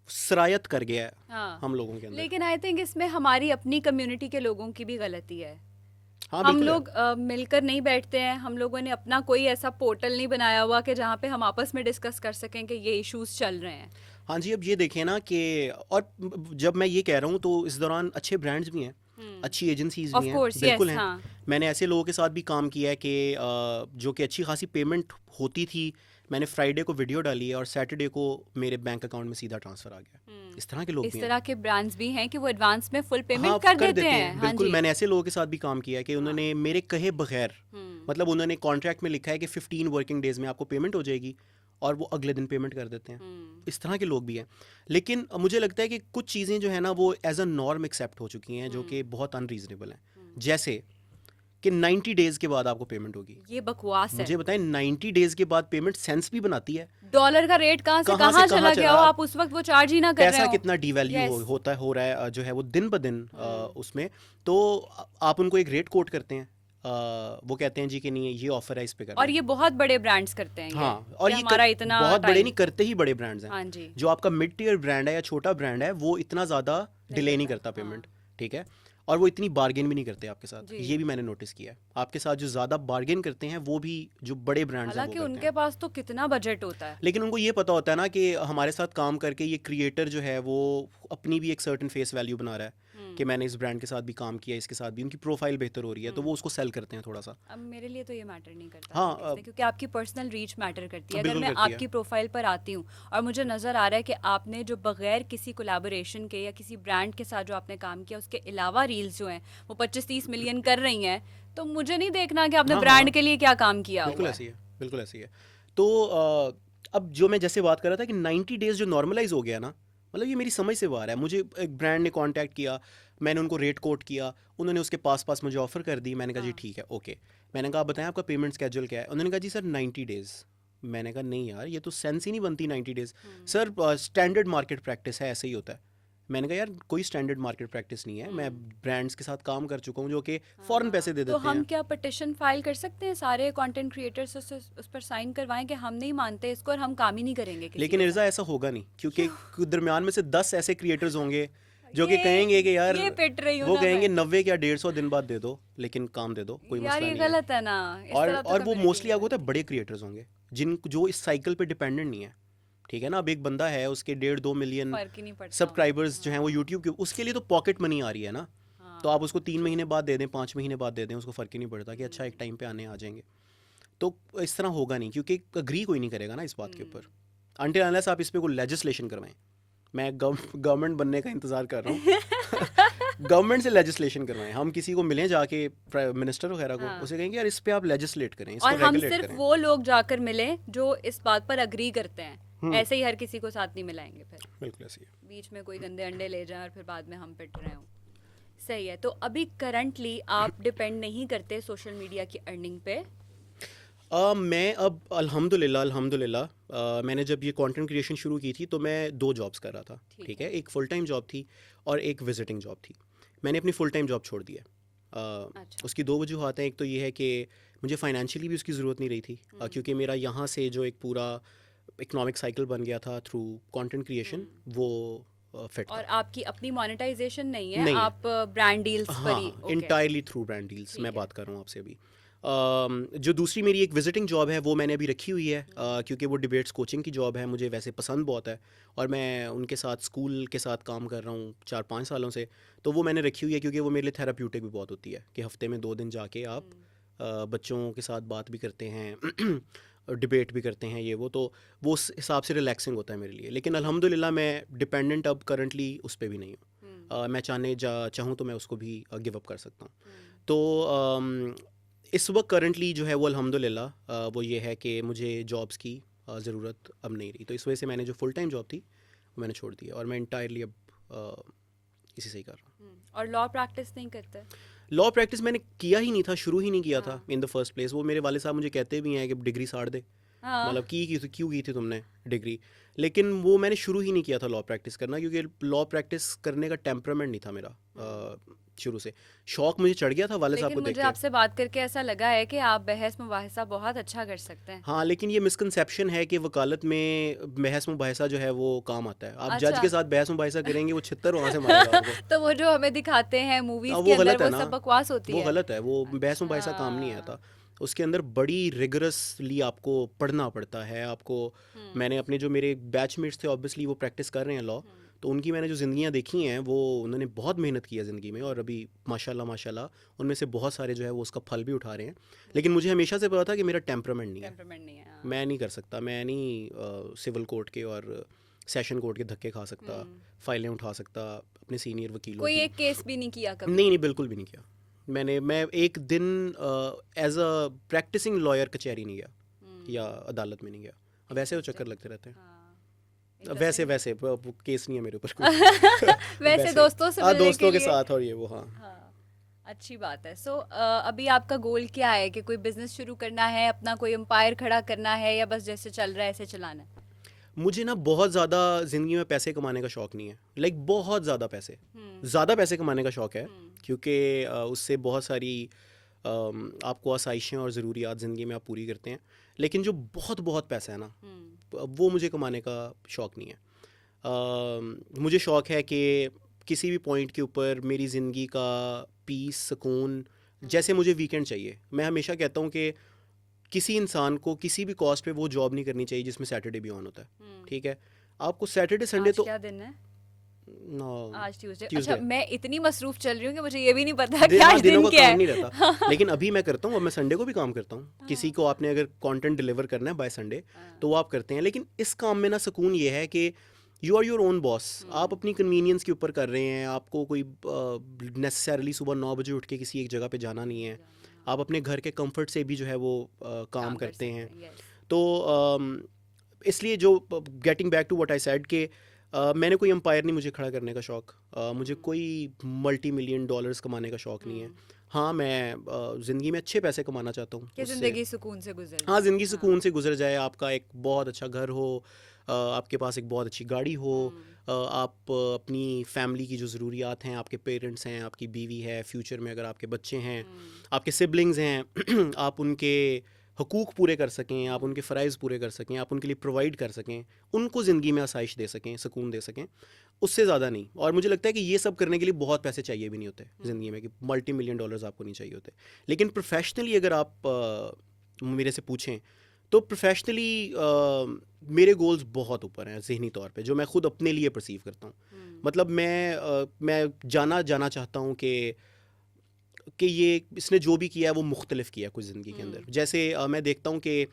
सरायत कर गया है हाँ, हम लोगों के अंदर। लेकिन आई थिंक इसमें हमारी अपनी कम्युनिटी के लोगों की भी गलती है। हाँ हम बिल्कुल है। लोग मिलकर नहीं बैठते हैं, हम लोगों ने अपना कोई ऐसा पोर्टल नहीं बनाया हुआ कि जहाँ पे हम आपस में डिस्कस कर सकें कि ये इश्यूज चल रहे हैं। हाँ जी, अब ये देखें ना कि, और जब मैं ये कह रहा हूँ तो इस दौरान अच्छे ब्रांड्स भी हैं, अच्छी एजेंसीज ऑफ भी हैं, कोर्स, बिल्कुल यस, हैं। हाँ। मैंने ऐसे लोगों के साथ भी काम किया है कि जो कि अच्छी खासी पेमेंट होती थी, मैंने फ्राइडे को वीडियो डाली है और सैटरडे को मेरे बैंक अकाउंट में सीधा ट्रांसफ़र आ गया। इस तरह के लोग इस भी हैं। तरह के ब्रांड्स भी हैं कि वो एडवांस में फुल हाँ, पेमेंट कर कर देते हैं। हाँ बिल्कुल। जी। मैंने ऐसे लोगों के साथ भी काम किया है कि उन्होंने मेरे कहे बगैर, हम्म मतलब उन्होंने कॉन्ट्रैक्ट में लिखा है कि 15 वर्किंग डेज में आपको पेमेंट हो जाएगी, और वो अगले दिन पेमेंट कर देते हैं। इस तरह के लोग भी हैं। लेकिन मुझे लगता है कि कुछ चीज़ें जो है ना वो एज अ नॉर्म एक्सेप्ट हो चुकी हैं, जो कि बहुत अनरीजनेबल हैं। जैसे कि 90 डेज़ के बाद आपको पेमेंट होगी। ये बकवास है। मुझे बताएं, 90 डेज़ के बाद पेमेंट सेंस भी बनाती है? डॉलर का रेट कहाँ से कहाँ से कहाँ कहाँ चला गया हो, चला, आप उस वक्त वो चार्ज ही ना कर रहे पैसा हो। कितना डिवैल्यू Yes. हो रहा है, जो है वो दिन ब दिन उसमें। तो आप उनको एक रेट कोट करते हैं, वो कहते हैं जी कि नहीं ये ऑफर है, इस पे करना और है। ये बहुत बड़े ब्रांड्स करते हैं हाँ, ये, और कि ये हमारा इतना बहुत बड़े time- नहीं करते, ही बड़े ब्रांड्स हैं। हाँ जी। जो आपका मिड टियर ब्रांड है या छोटा ब्रांड है, वो इतना ज़्यादा डिले नहीं करता, करता पेमेंट, ठीक है। और वो इतनी बार्गेन भी नहीं करते आपके साथ, जी। ये भी मैंने नोटिस किया है। आपके साथ जो ज़्यादा बार्गेन करते हैं वो भी जो बड़े ब्रांड्स हैं वो हालांकि करते उनके हैं। पास तो कितना बजट होता है। लेकिन उनको ये पता होता है ना कि हमारे साथ काम करके ये क्रिएटर जो है वो अपनी भी एक सर्टेन फेस वैल्यू बना रहा है कि मैंने इस ब्रांड के साथ भी काम किया, इसके साथ भी उनकी प्रोफाइल बेहतर हो रही है, तो वो उसको सेल करते हैं थोड़ा सा। अब मेरे लिए तो ये मैटर नहीं करता हाँ, किसने, क्योंकि आपकी पर्सनल रीच मैटर करती है। अगर बिल्कुल मैं करती है। आपकी प्रोफाइल पर आती हूँ और मुझे नज़र आ रहा है कि आपने जो बगैर किसी कोलैबोरेशन के या किसी ब्रांड के साथ जो आपने काम किया उसके अलावा रील्स जो हैं वो 25-30 मिलियन कर रही हैं, तो मुझे नहीं देखना कि आपने हाँ, ब्रांड हाँ, के लिए क्या काम किया बिल्कुल हुआ ऐसी है, बिल्कुल ऐसी है। तो अब जो मैं जैसे बात कर रहा था कि 90 डेज जो नॉर्मलाइज हो गया ना, मतलब ये मेरी समझ से बाहर है। मुझे एक ब्रांड ने कांटेक्ट किया, मैंने उनको रेट कोट किया, उन्होंने उसके पास मुझे ऑफर कर दी। मैंने कहा जी ठीक है, ओके। मैंने कहा बताएं आपका पेमेंट स्केड्यूल क्या है? उन्होंने कहा जी सर 90 डेज़। मैंने कहा नहीं यार, ये तो सेंस ही नहीं बनती 90 days. Sir standard market practice है, ऐसे ही होता है। मैंने कहा यार कोई स्टैंडर्ड मार्केट प्रैक्टिस नहीं है, मैं ब्रांड्स के साथ काम कर चुका हूँ जो कि फ़ौरन पैसे दे तो देते हम हैं। क्या पिटिशन फाइल कर सकते हैं, सारे कंटेंट क्रिएटर्स उस पर साइन करवाएं कि हम नहीं मानते इसको और हम काम ही नहीं करेंगे किसी लेकिन के इर्जा ऐसा होगा नहीं, क्योंकि दरमियान में से 10 ऐसे क्रिएटर्स होंगे जो कि कहेंगे कि यार, ये पिट रही हूँ वो ना कहेंगे मैं। 90 या 150 दिन बाद दे दो, लेकिन काम दे दो, कोई यार मसला ये नहीं है। गलत है ना, इस और तरह तो और वो community मोस्टली नहीं आपको होता है बनती। बड़े क्रिएटर्स होंगे जो इस साइकिल पे डिपेंडेंट नहीं है, ठीक है ना। अब एक बंदा है, उसके 1.5-2 मिलियन फर्क ही नहीं पड़ता सब्सक्राइबर्स जो हैं वो यूट्यूब के, उसके लिए तो पॉकेट मनी आ रही है ना। हाँ, तो आप उसको 3 महीने बाद दे दें, 5 महीने बाद दे दें, उसको फ़र्क ही नहीं पड़ता कि अच्छा एक टाइम पे आने आ जाएंगे। तो इस तरह होगा नहीं, क्योंकि अग्री कोई नहीं करेगा ना इस बात के ऊपर, अनटिल अनलेस आप इस पे कोई लेजिस्लेशन करवाएं। मैं गवर्नमेंट बनने का इंतज़ार कर रहा हूँ गवर्नमेंट से लेजिस्लेशन करवाएं, हम किसी को मिलें जाके, मिनिस्टर वगैरह को, हाँ। उसे कहेंगे यार इस पे आप लेजिस्लेट करें, इसको और हम रेगुलेट सिर्फ करें। वो लोग जाकर मिले जो इस बात पर अग्री करते हैं, ऐसे ही हर किसी को साथ नहीं मिलाएंगे फिर बिल्कुल ऐसी है। बीच में कोई गंदे अंडे ले जाए और फिर बाद में हम पिट रहे हों। सही है। तो अभी करंटली आप डिपेंड नहीं करते सोशल मीडिया की अर्निंग पे? मैं अब अल्हम्दुलिल्लाह मैंने जब ये कंटेंट क्रिएशन शुरू की थी तो मैं 2 जॉब्स कर रहा था, ठीक है। एक फुल टाइम जॉब थी और एक विजिटिंग जॉब थी। मैंने अपनी फुल टाइम जॉब छोड़ दी है। अच्छा। उसकी 2 वजूहत हैं। एक तो ये है कि मुझे फाइनेंशियली भी उसकी ज़रूरत नहीं रही थी, क्योंकि मेरा यहाँ से जो एक पूरा इकोनॉमिक साइकिल बन गया था थ्रू कंटेंट क्रिएशन, वो फिट और था। आपकी अपनी मोनेटाइजेशन नहीं है, नहीं है। आप ब्रांड डील्स पर हाँ, ही? Okay. Entirely through brand deals ठीक मैं है। बात कर रहा हूँ आपसे अभी। जो दूसरी मेरी एक विजिटिंग जॉब है वो मैंने अभी रखी हुई है, क्योंकि वो डिबेट्स कोचिंग की जॉब है, मुझे वैसे पसंद बहुत है और मैं उनके साथ स्कूल के साथ काम कर रहा हूँ 4-5 सालों से। तो वो मैंने रखी हुई है क्योंकि वो मेरे लिए थेराप्यूटिक भी बहुत होती है कि हफ्ते में 2 दिन जाके आप बच्चों के साथ बात भी करते हैं डिबेट भी करते हैं, ये तो वो उस हिसाब से रिलैक्सिंग होता है मेरे लिए। लेकिन अल्हम्दुलिल्लाह मैं डिपेंडेंट अब करंटली उस पर भी नहीं हूँ। मैं चाहूँ तो मैं उसको भी गिव अप कर सकता हूँ। तो इस वक्त करंटली जो है वो अल्हम्दुलिल्लाह वो ये है कि मुझे जॉब्स की ज़रूरत अब नहीं रही, तो इस वजह से मैंने जो फुल टाइम जॉब थी वो मैंने छोड़ दी है और मैं इंटायरली अब इसी से ही कर रहा हूँ। और लॉ प्रैक्टिस नहीं करते? लॉ प्रैक्टिस मैंने किया ही नहीं था, शुरू ही नहीं किया था हाँ इन द फर्स्ट प्लेस। वो मेरे वाले साहब मुझे कहते भी हैं कि डिग्री साड़ दे, हाँ मतलब क्यों की थी तुमने डिग्री, लेकिन वो मैंने शुरू ही नहीं किया था लॉ प्रैक्टिस करना, क्योंकि लॉ प्रैक्टिस करने का टेम्परामेंट नहीं था मेरा शुरू से। शौक मुझे चढ़ गया था वाले साहब लेकिन को देख मुझे के। आपसे बात करके ऐसा लगा है कि आप बहस मुबाहिसा बहुत अच्छा कर सकते हैं। हाँ, लेकिन ये मिसकंसेप्शन है कि वकालत में बहस मुबाहिसा जो है वो काम आता है। आप जज अच्छा के साथ बहस मुबाहिसा करेंगे, वो छित्तर वहाँ से मारेगा आपको। तो वो जो हमें दिखाते हैं मूवीज के वो अंदर गलत है वो ना, सब बकवास होती वो है। गलत है, वो बहस मुबाहिसा काम नहीं अच्छा आता। उसके अंदर बड़ी रिगरसली आपको पढ़ना पड़ता है आपको। मैंने अपने जो मेरे बैचमेट्स थे ऑब्वियसली वो प्रैक्टिस कर रहे हैं लॉ, तो उनकी मैंने जो ज़िंदगियाँ देखी हैं वो उन्होंने बहुत मेहनत की है ज़िंदगी में, और अभी माशाल्लाह माशाल्लाह उनमें से बहुत सारे जो है वो उसका फल भी उठा रहे हैं। लेकिन मुझे हमेशा से पता था कि मेरा टेम्परामेंट नहीं है, टेम्परामेंट नहीं है। हाँ। मैं नहीं कर सकता, मैं नहीं सिविल कोर्ट के और सेशन कोर्ट के धक्के खा सकता, फाइलें उठा सकता अपने सीनियर वकीलों कोई की। एक केस भी नहीं किया कभी? नहीं नहीं, बिल्कुल भी नहीं किया। मैं एक दिन एज अ प्रैक्टिसिंग लॉयर कचहरी नहीं गया या अदालत में नहीं गया। अब वैसे वो चक्कर लगते रहते हैं। हाँ अब वैसे इंटरेस्टिंग। वैसे वो केस नहीं है मेरे ऊपर कोई। वैसे वैसे दोस्तों से हाँ, मिलने के दोस्तों के लिए। साथ और ये वो, हाँ। हाँ अच्छी बात है। सो अभी आपका गोल क्या है कि कोई बिजनेस शुरू करना है, अपना कोई एम्पायर खड़ा करना है, या बस जैसे चल रहा है ऐसे चलाना है? मुझे ना बहुत ज़्यादा ज़िंदगी में पैसे कमाने का शौक़ नहीं है, लाइक बहुत ज़्यादा पैसे कमाने का शौक़ है, क्योंकि उससे बहुत सारी आपको आसाइशें और ज़रूरियात ज़िंदगी में आप पूरी करते हैं। लेकिन जो बहुत बहुत पैसा है ना, वो मुझे कमाने का शौक़ नहीं है। मुझे शौक़ है कि किसी भी पॉइंट के ऊपर मेरी ज़िंदगी का पीस, सुकून, जैसे मुझे वीकेंड चाहिए। मैं हमेशा कहता हूँ कि किसी इंसान को किसी भी कॉस्ट पे वो जॉब नहीं करनी चाहिए जिसमें सैटरडे भी ऑन होता है, ठीक है? आपको सैटरडे संडे आज तो क्या दिन है? आज ट्यूसडे। अच्छा ट्यूसडे मैं इतनी मसरूफ चल रही हूँ कि मुझे ये भी नहीं पता कि हाँ, आज दिनों दिन का क्या काम नहीं है। रहता। लेकिन अभी मैं करता हूँ, अब मैं संडे को भी काम करता हूँ। किसी को आपने अगर कंटेंट डिलीवर करना है बाय संडे तो वो आप करते हैं। लेकिन इस काम में ना सुकून ये है कि you are your own boss. आप अपनी कन्वीनियंस के ऊपर कर रहे हैं, आपको कोई नेसेसरली सुबह 9 बजे उठ के किसी एक जगह पे जाना नहीं है। आप अपने घर के कंफर्ट से भी जो है वो काम कर करते हैं। सकते हैं, yes। तो इसलिए जो getting back to what I said कि मैंने कोई एम्पायर नहीं मुझे खड़ा करने का शौक़, मुझे कोई मल्टी मिलियन डॉलर्स कमाने का शौक़ नहीं है। हाँ, मैं ज़िंदगी में अच्छे पैसे कमाना चाहता हूँ कि उससे। जिंदगी सुकून से गुजर हाँ, जाए। ज़िंदगी सुकून से गुजर जाए, आपका एक बहुत अच्छा घर हो, आपके पास एक बहुत अच्छी गाड़ी हो, आप अपनी फैमिली की जो ज़रूरियात हैं, आपके पेरेंट्स हैं, आपकी बीवी है, फ्यूचर में अगर आपके बच्चे हैं, आपके सिबलिंग्स हैं, आप उनके हकूक़ पूरे कर सकें, आप उनके फ़राइज़ पूरे कर सकें, आप उनके लिए प्रोवाइड कर सकें, उनको ज़िंदगी में आसाइश दे सकें, सुकून दे सकें, उससे ज़्यादा नहीं। और मुझे लगता है कि ये सब करने के लिए बहुत पैसे चाहिए भी नहीं होते ज़िंदगी में, कि मल्टी मिलियन डॉलर्स आपको नहीं चाहिए होते। लेकिन प्रोफेशनली अगर आप मेरे से पूछें तो प्रोफेशनली मेरे गोल्स बहुत ऊपर हैं ज़हनी तौर पे, जो मैं ख़ुद अपने लिए परसीव करता हूँ। मतलब मैं जाना चाहता हूँ कि ये इसने जो भी किया है वो मुख्तलिफ किया है कुछ ज़िंदगी के अंदर। जैसे मैं देखता हूँ कि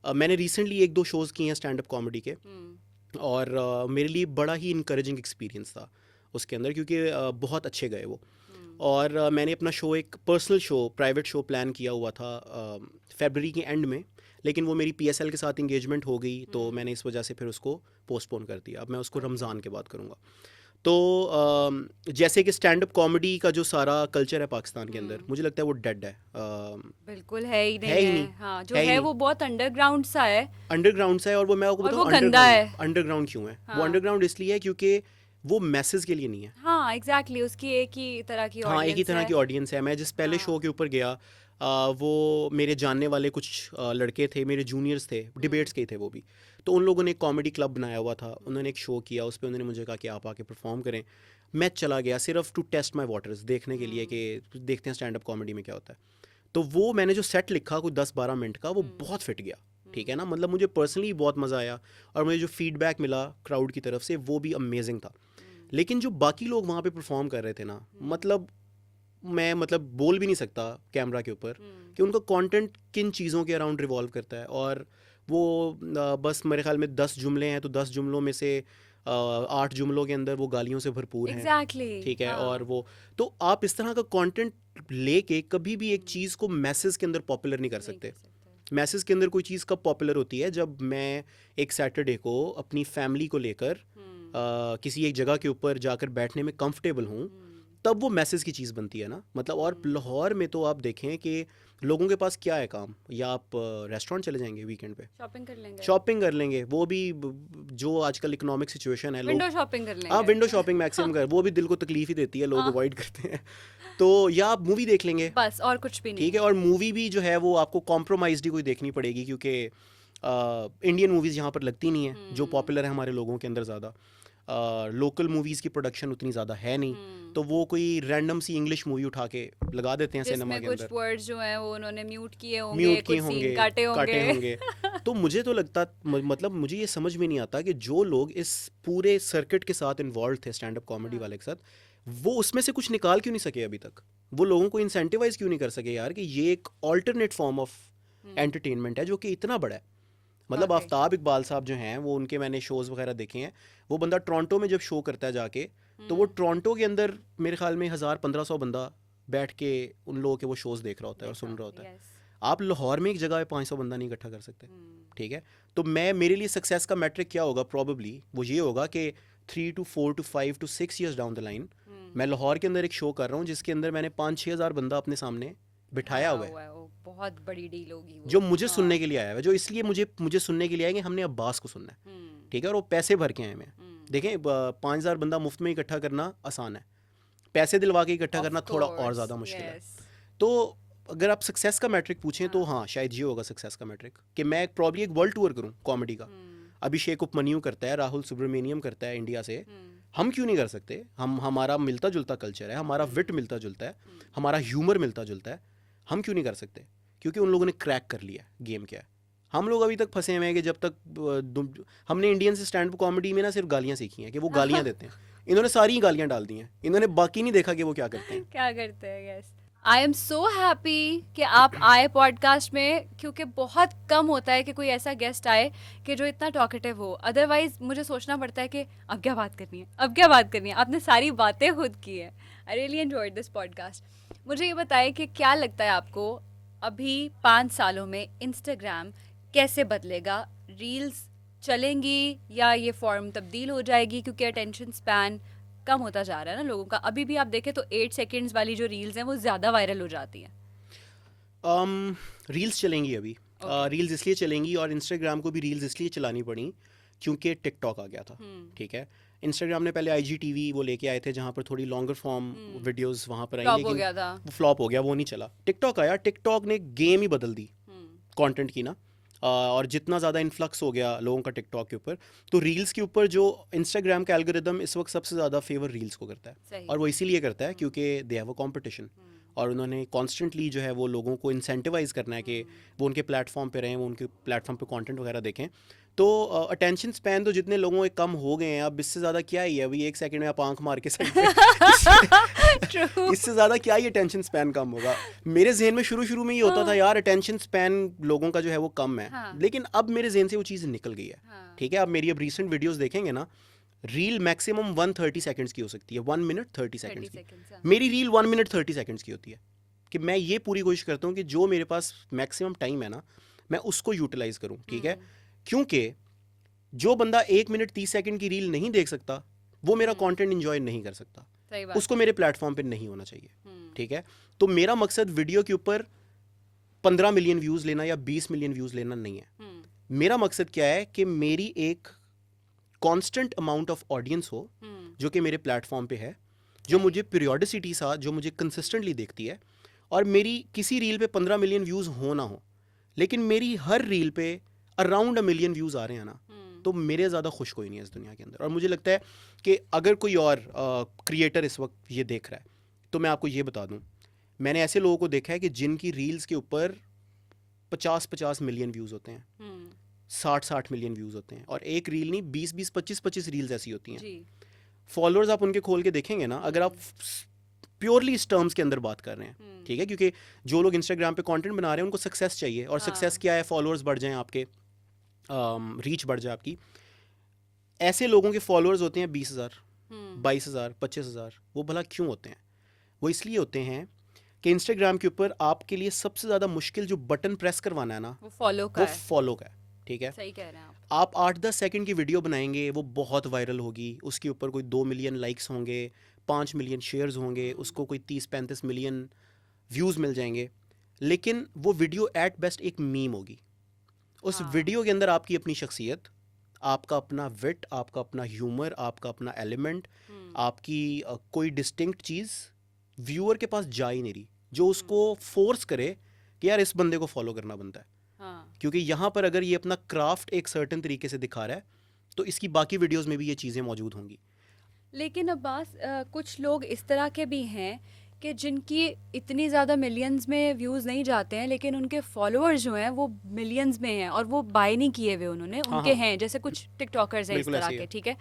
मैंने रिसेंटली 1-2 शोज़ किए हैं स्टैंड अप कॉमेडी के, और मेरे लिए बड़ा ही इनकरेजिंग एक्सपीरियंस था उसके अंदर, क्योंकि बहुत अच्छे गए वो। और मैंने अपना शो, एक personal show, private show plan किया हुआ था फरवरी के एंड में, लेकिन वो मेरी PSL के साथ इंगेजमेंट हो गई, तो मैंने इस वजह से फिर उसको पोस्टपोन कर दिया। अब मैं उसको रमज़ान के बाद करूँगा। तो जैसे कि स्टैंड अप कॉमेडी का जो सारा कल्चर है पाकिस्तान के अंदर, मुझे लगता है वो डेड है। बिल्कुल है ही नहीं है ही है। नहीं, हाँ जो है ही है नहीं। वो बहुत अंडरग्राउंड सा है। अंडरग्राउंड सा है, और वो मैं आपको और बताऊँ वो गंदा है। अंडरग्राउंड क्यों है? वो हाँ अंडरग्राउंड इसलिए है क्योंकि वो मैसेज के लिए नहीं है। हाँ एग्जैक्टली उसकी एक ही तरह की हाँ, एक ही ऑडियंस तरह है। की ऑडियंस है। मैं जिस पहले शो हाँ के ऊपर गया, वो मेरे जानने वाले कुछ लड़के थे, मेरे जूनियर्स थे, डिबेट्स के ही थे वो भी। तो उन लोगों ने एक कॉमेडी क्लब बनाया हुआ था, उन्होंने एक शो किया, उस पे उन्होंने मुझे कहा कि आप आके परफॉर्म करें। मैं चला गया सिर्फ टू टेस्ट माई वाटर्स, देखने के लिए कि देखते हैं स्टैंड अप कॉमेडी में क्या होता है। तो वो मैंने जो सेट लिखा कोई 10-12 मिनट का, वो बहुत फिट गया, ठीक है ना? मतलब मुझे पर्सनली बहुत मज़ा आया, और मुझे जो फीडबैक मिला क्राउड की तरफ से वो भी अमेजिंग था। लेकिन जो बाकी लोग वहाँ पे परफॉर्म कर रहे थे ना, मतलब मैं बोल भी नहीं सकता कैमरा के ऊपर कि उनका कंटेंट किन चीज़ों के अराउंड रिवॉल्व करता है। और वो बस मेरे ख्याल में 10 जुमले हैं, तो 10 जुमलों में से 8 जुमलों के अंदर वो गालियों से भरपूर हैं, एग्जैक्टली ठीक है? हाँ और वो, तो आप इस तरह का कंटेंट लेके कभी भी एक चीज़ को मैसेज के अंदर पॉपुलर नहीं कर नहीं सकते। कर सकते। मैसेज के अंदर कोई चीज़ कब पॉपुलर होती है, जब मैं एक सैटरडे को अपनी फैमिली को लेकर किसी एक जगह के ऊपर जाकर बैठने में कंफर्टेबल हूँ, तब वो मैसेज की चीज़ बनती है ना। मतलब और लाहौर में तो आप देखें कि लोगों के पास क्या है काम, या आप रेस्टोरेंट चले जाएंगे वीकेंड पे, शॉपिंग कर लेंगे, शॉपिंग कर लेंगे, वो भी जो आजकल इकोनॉमिक सिचुएशन है, विंडो शॉपिंग कर लेंगे। हाँ विंडो शॉपिंग मैक्सिमम कर, वो भी दिल को तकलीफ ही देती है, लोग हाँ। अवॉइड करते हैं। तो या आप मूवी देख लेंगे, बस और कुछ भी नहीं। ठीक है। और मूवी भी जो है वो आपको कॉम्प्रोमाइज्ड ही कोई देखनी पड़ेगी, क्योंकि इंडियन मूवीज़ यहाँ पर लगती नहीं है जो पॉपुलर है हमारे लोगों के अंदर ज़्यादा। लोकल मूवीज़ की प्रोडक्शन उतनी ज़्यादा है नहीं, तो वो कोई रैंडम सी इंग्लिश मूवी उठा के लगा देते हैं सिनेमा जिसमें के कुछ अंदर, वर्ड्स जो हैं वो उन्होंने म्यूट किए होंगे, म्यूट किए कुछ होंगे, सीन काटे होंगे। तो मुझे तो लगता मतलब मुझे ये समझ में नहीं आता कि जो लोग इस पूरे सर्किट के साथ इन्वॉल्व थे, स्टैंड अप कॉमेडी वाले के साथ, वो उसमें से कुछ निकाल क्यों नहीं सके अभी तक। वो लोगों को इंसेंटिवाइज क्यों नहीं कर सके यार कि ये एक ऑल्टरनेट फॉर्म ऑफ एंटरटेनमेंट है जो कि इतना बड़ा है। मतलब वाकई। आफ्ताब इकबाल साहब जो हैं, वो उनके मैंने शोज़ वगैरह देखे हैं। वो बंदा टोरंटो में जब शो करता है जाके, तो वो टोरंटो के अंदर मेरे ख्याल में 1000-1500 बंदा बैठ के उन लोगों के वो शोज़ देख रहा होता है और सुन रहा होता है। Yes. आप लाहौर में एक जगह पे 500 बंदा नहीं इकट्ठा कर सकते, ठीक है। तो मेरे लिए सक्सेस का मैट्रिक क्या होगा, प्रॉबेबली वो ये होगा कि 3 to 4 to 5 to 6 years down the line मैं लाहौर के अंदर एक शो कर रहा हूँ जिसके अंदर मैंने 5-6 हज़ार बंदा अपने सामने बिठाया हुआ है, वो बहुत बड़ी डील होगी वो। जो मुझे सुनने के लिए आया है, जो इसलिए मुझे सुनने के लिए आया कि हमने अब्बास को सुनना है, ठीक है। और वो पैसे भर के आए हैं। देखें 5,000 बंदा मुफ्त में इकट्ठा करना आसान है, पैसे दिलवा के इकट्ठा करना थोड़ा और ज़्यादा मुश्किल है। तो अगर आप सक्सेस का मैट्रिक पूछें तो हाँ शायद ये होगा सक्सेस का मैट्रिक कि मैं प्रॉब्ली एक वर्ल्ड टूर करूँ कॉमेडी का। अभिषेक उपमन्यु करता है, राहुल सुब्रमण्यम करता है इंडिया से, हम क्यों नहीं कर सकते। हमारा मिलता जुलता कल्चर है, हमारा विट मिलता जुलता है, हमारा ह्यूमर मिलता जुलता है, हम क्यों नहीं कर सकते। क्योंकि उन लोगों ने क्रैक कर लिया गेम क्या है। हम लोग अभी तक फंसे हुए हैं कि जब तक हमने इंडियन से स्टैंड अप कॉमेडी में ना सिर्फ गालियाँ सीखी हैं कि वो गालियाँ देते हैं, इन्होंने सारी गालियाँ डाल दी हैं, इन्होंने बाकी नहीं देखा कि वो क्या करते हैं। क्या करते हैं। Yes, I am so happy कि आप आए पॉडकास्ट में, क्योंकि बहुत कम होता है कि कोई ऐसा गेस्ट आए कि जो इतना टॉकेटिव हो। अदरवाइज मुझे सोचना पड़ता है कि अब क्या बात करनी है, अब क्या बात करनी है। आपने सारी बातें खुद की है। I really enjoyed this podcast. मुझे ये बताएं कि क्या लगता है आपको अभी 5 सालों में इंस्टाग्राम कैसे बदलेगा? रील्स चलेंगी या ये फॉर्म तब्दील हो जाएगी? क्योंकि अटेंशन स्पैन कम होता जा रहा है ना लोगों का। अभी भी आप देखें तो 8 सेकंड्स वाली जो रील्स हैं वो ज़्यादा वायरल हो जाती हैं। रील्स चलेंगी अभी। रील्स इसलिए चलेंगी और इंस्टाग्राम को भी रील्स इसलिए चलानी पड़ी क्योंकि टिकटॉक आ गया था, ठीक है। इंस्टाग्राम ने पहले IGTV वो लेके आए थे जहाँ पर थोड़ी लॉन्गर फॉर्म वीडियोस वहाँ पर आई, फ्लॉप हो लेकिन गया था। वो फ्लॉप हो गया, वो नहीं चला। टिकटॉक आया, टिकटॉक ने गेम ही बदल दी कंटेंट की ना। और जितना ज़्यादा इन्फ्लक्स हो गया लोगों का टिकटॉक के ऊपर, तो रील्स के ऊपर जो इंस्टाग्राम का एल्गोरिदम इस वक्त सबसे ज़्यादा फेवर रील्स को करता है। सही। और वो इसीलिए करता है क्योंकि दे हैव अ कॉम्पिटिशन, और उन्होंने कॉन्स्टेंटली जो है वो लोगों को इंसेंटिवाइज करना है कि वो उनके प्लेटफॉर्म पे रहें, वो उनके प्लेटफॉर्म पे कंटेंट वगैरह देखें। तो अटेंशन स्पैन तो जितने लोगों के कम हो गए हैं, अब इससे ज़्यादा क्या ही है। अभी 1 सेकंड में आप आंख मार के True. इससे ज़्यादा क्या ही अटेंशन स्पैन कम होगा। मेरे जहन में शुरू में ये होता था यार अटेंशन स्पैन लोगों का जो है वो कम है, हाँ। लेकिन अब मेरे जहन से वो चीज़ निकल गई है, हाँ। ठीक है। अब मेरी अब रीसेंट वीडियोस देखेंगे ना, रील मैक्सिमम 130 सेकंड्स की हो सकती है, 1 मिनट 30 सेकंड्स 30 की। seconds, हाँ। मेरी रील 1 मिनट 30 सेकंड्स की होती है कि मैं ये पूरी कोशिश करता हूँ कि जो मेरे पास मैक्सिमम टाइम है ना, मैं उसको यूटिलाइज करूँ, ठीक है। क्योंकि जो बंदा 1 मिनट 30 सेकंड की रील नहीं देख सकता, वो मेरा कंटेंट एंजॉय नहीं कर सकता, सही बात उसको है। मेरे प्लेटफॉर्म पे नहीं होना चाहिए, ठीक है। तो मेरा मकसद वीडियो के ऊपर 15 मिलियन व्यूज़ लेना या 20 मिलियन व्यूज़ लेना नहीं है। मेरा मकसद क्या है कि मेरी एक कांस्टेंट अमाउंट ऑफ ऑडियंस हो जो कि मेरे प्लेटफॉर्म पे है, जो मुझे पीरियोडिसिटी साथ, जो मुझे कंसिस्टेंटली देखती है। और मेरी किसी रील पे 15 मिलियन व्यूज़ हो ना हो, लेकिन मेरी हर रील पे अराउंड 1 मिलियन व्यूज़ आ रहे हैं ना, तो मेरे ज़्यादा खुश कोई नहीं है इस दुनिया के अंदर। और मुझे लगता है कि अगर कोई और क्रिएटर इस वक्त ये देख रहा है, तो मैं आपको ये बता दूं, मैंने ऐसे लोगों को देखा है कि जिनकी रील्स के ऊपर 50-50 मिलियन व्यूज़ होते हैं, 60-60 मिलियन व्यूज़ होते हैं, और एक रील नहीं 20-20 25-25 रील्स ऐसी होती हैं। जी। फॉलोअर्स आप उनके खोल के देखेंगे ना, अगर आप प्योरली इस टर्म्स के अंदर बात कर रहे हैं, ठीक है, क्योंकि जो लोग इंस्टाग्राम पे कंटेंट बना रहे हैं उनको सक्सेस चाहिए, और सक्सेस क्या है, फॉलोअर्स बढ़ जाएं आपके, रीच बढ़ जाए आपकी। ऐसे लोगों के फॉलोअर्स होते हैं 20,000, 22,000, 25,000। वो भला क्यों होते हैं? वो इसलिए होते हैं कि इंस्टाग्राम के ऊपर आपके लिए सबसे ज़्यादा मुश्किल जो बटन प्रेस करवाना है ना, वो फॉलो का वो है। फॉलो का है। ठीक है, सही कह रहे हैं आप। आप 8-10 सेकंड की वीडियो बनाएंगे, वो बहुत वायरल होगी, उसके ऊपर कोई 2 मिलियन लाइक्स होंगे, 5 मिलियन शेयर्स होंगे, उसको कोई 30-35 मिलियन व्यूज़ मिल जाएंगे, लेकिन वो वीडियो एट बेस्ट एक मीम होगी। उस हाँ। वीडियो के अंदर आपकी अपनी शख्सियत, आपका अपना विट, आपका अपना ह्यूमर, आपका अपना एलिमेंट, आपकी कोई डिस्टिंक्ट चीज़ व्यूअर के पास जा ही नहीं रही, जो उसको फोर्स करे कि यार इस बंदे को फॉलो करना बनता है। हाँ। क्योंकि यहाँ पर अगर ये अपना क्राफ्ट एक सर्टेन तरीके से दिखा रहा है, तो इसकी बाकी वीडियोस में भी ये चीज़ें मौजूद होंगी। लेकिन अब्बास कुछ लोग इस तरह के भी हैं कि जिनकी इतनी ज़्यादा मिलियंस में व्यूज़ नहीं जाते हैं, लेकिन उनके फॉलोअर्स जो हैं वो मिलियंस में हैं और वो बाय नहीं किए हुए उन्होंने, हाँ उनके हाँ, हैं, जैसे कुछ टिकटॉकर्स हैं इस बिल्कुल तरह ऐसे ही के, है। ठीक है,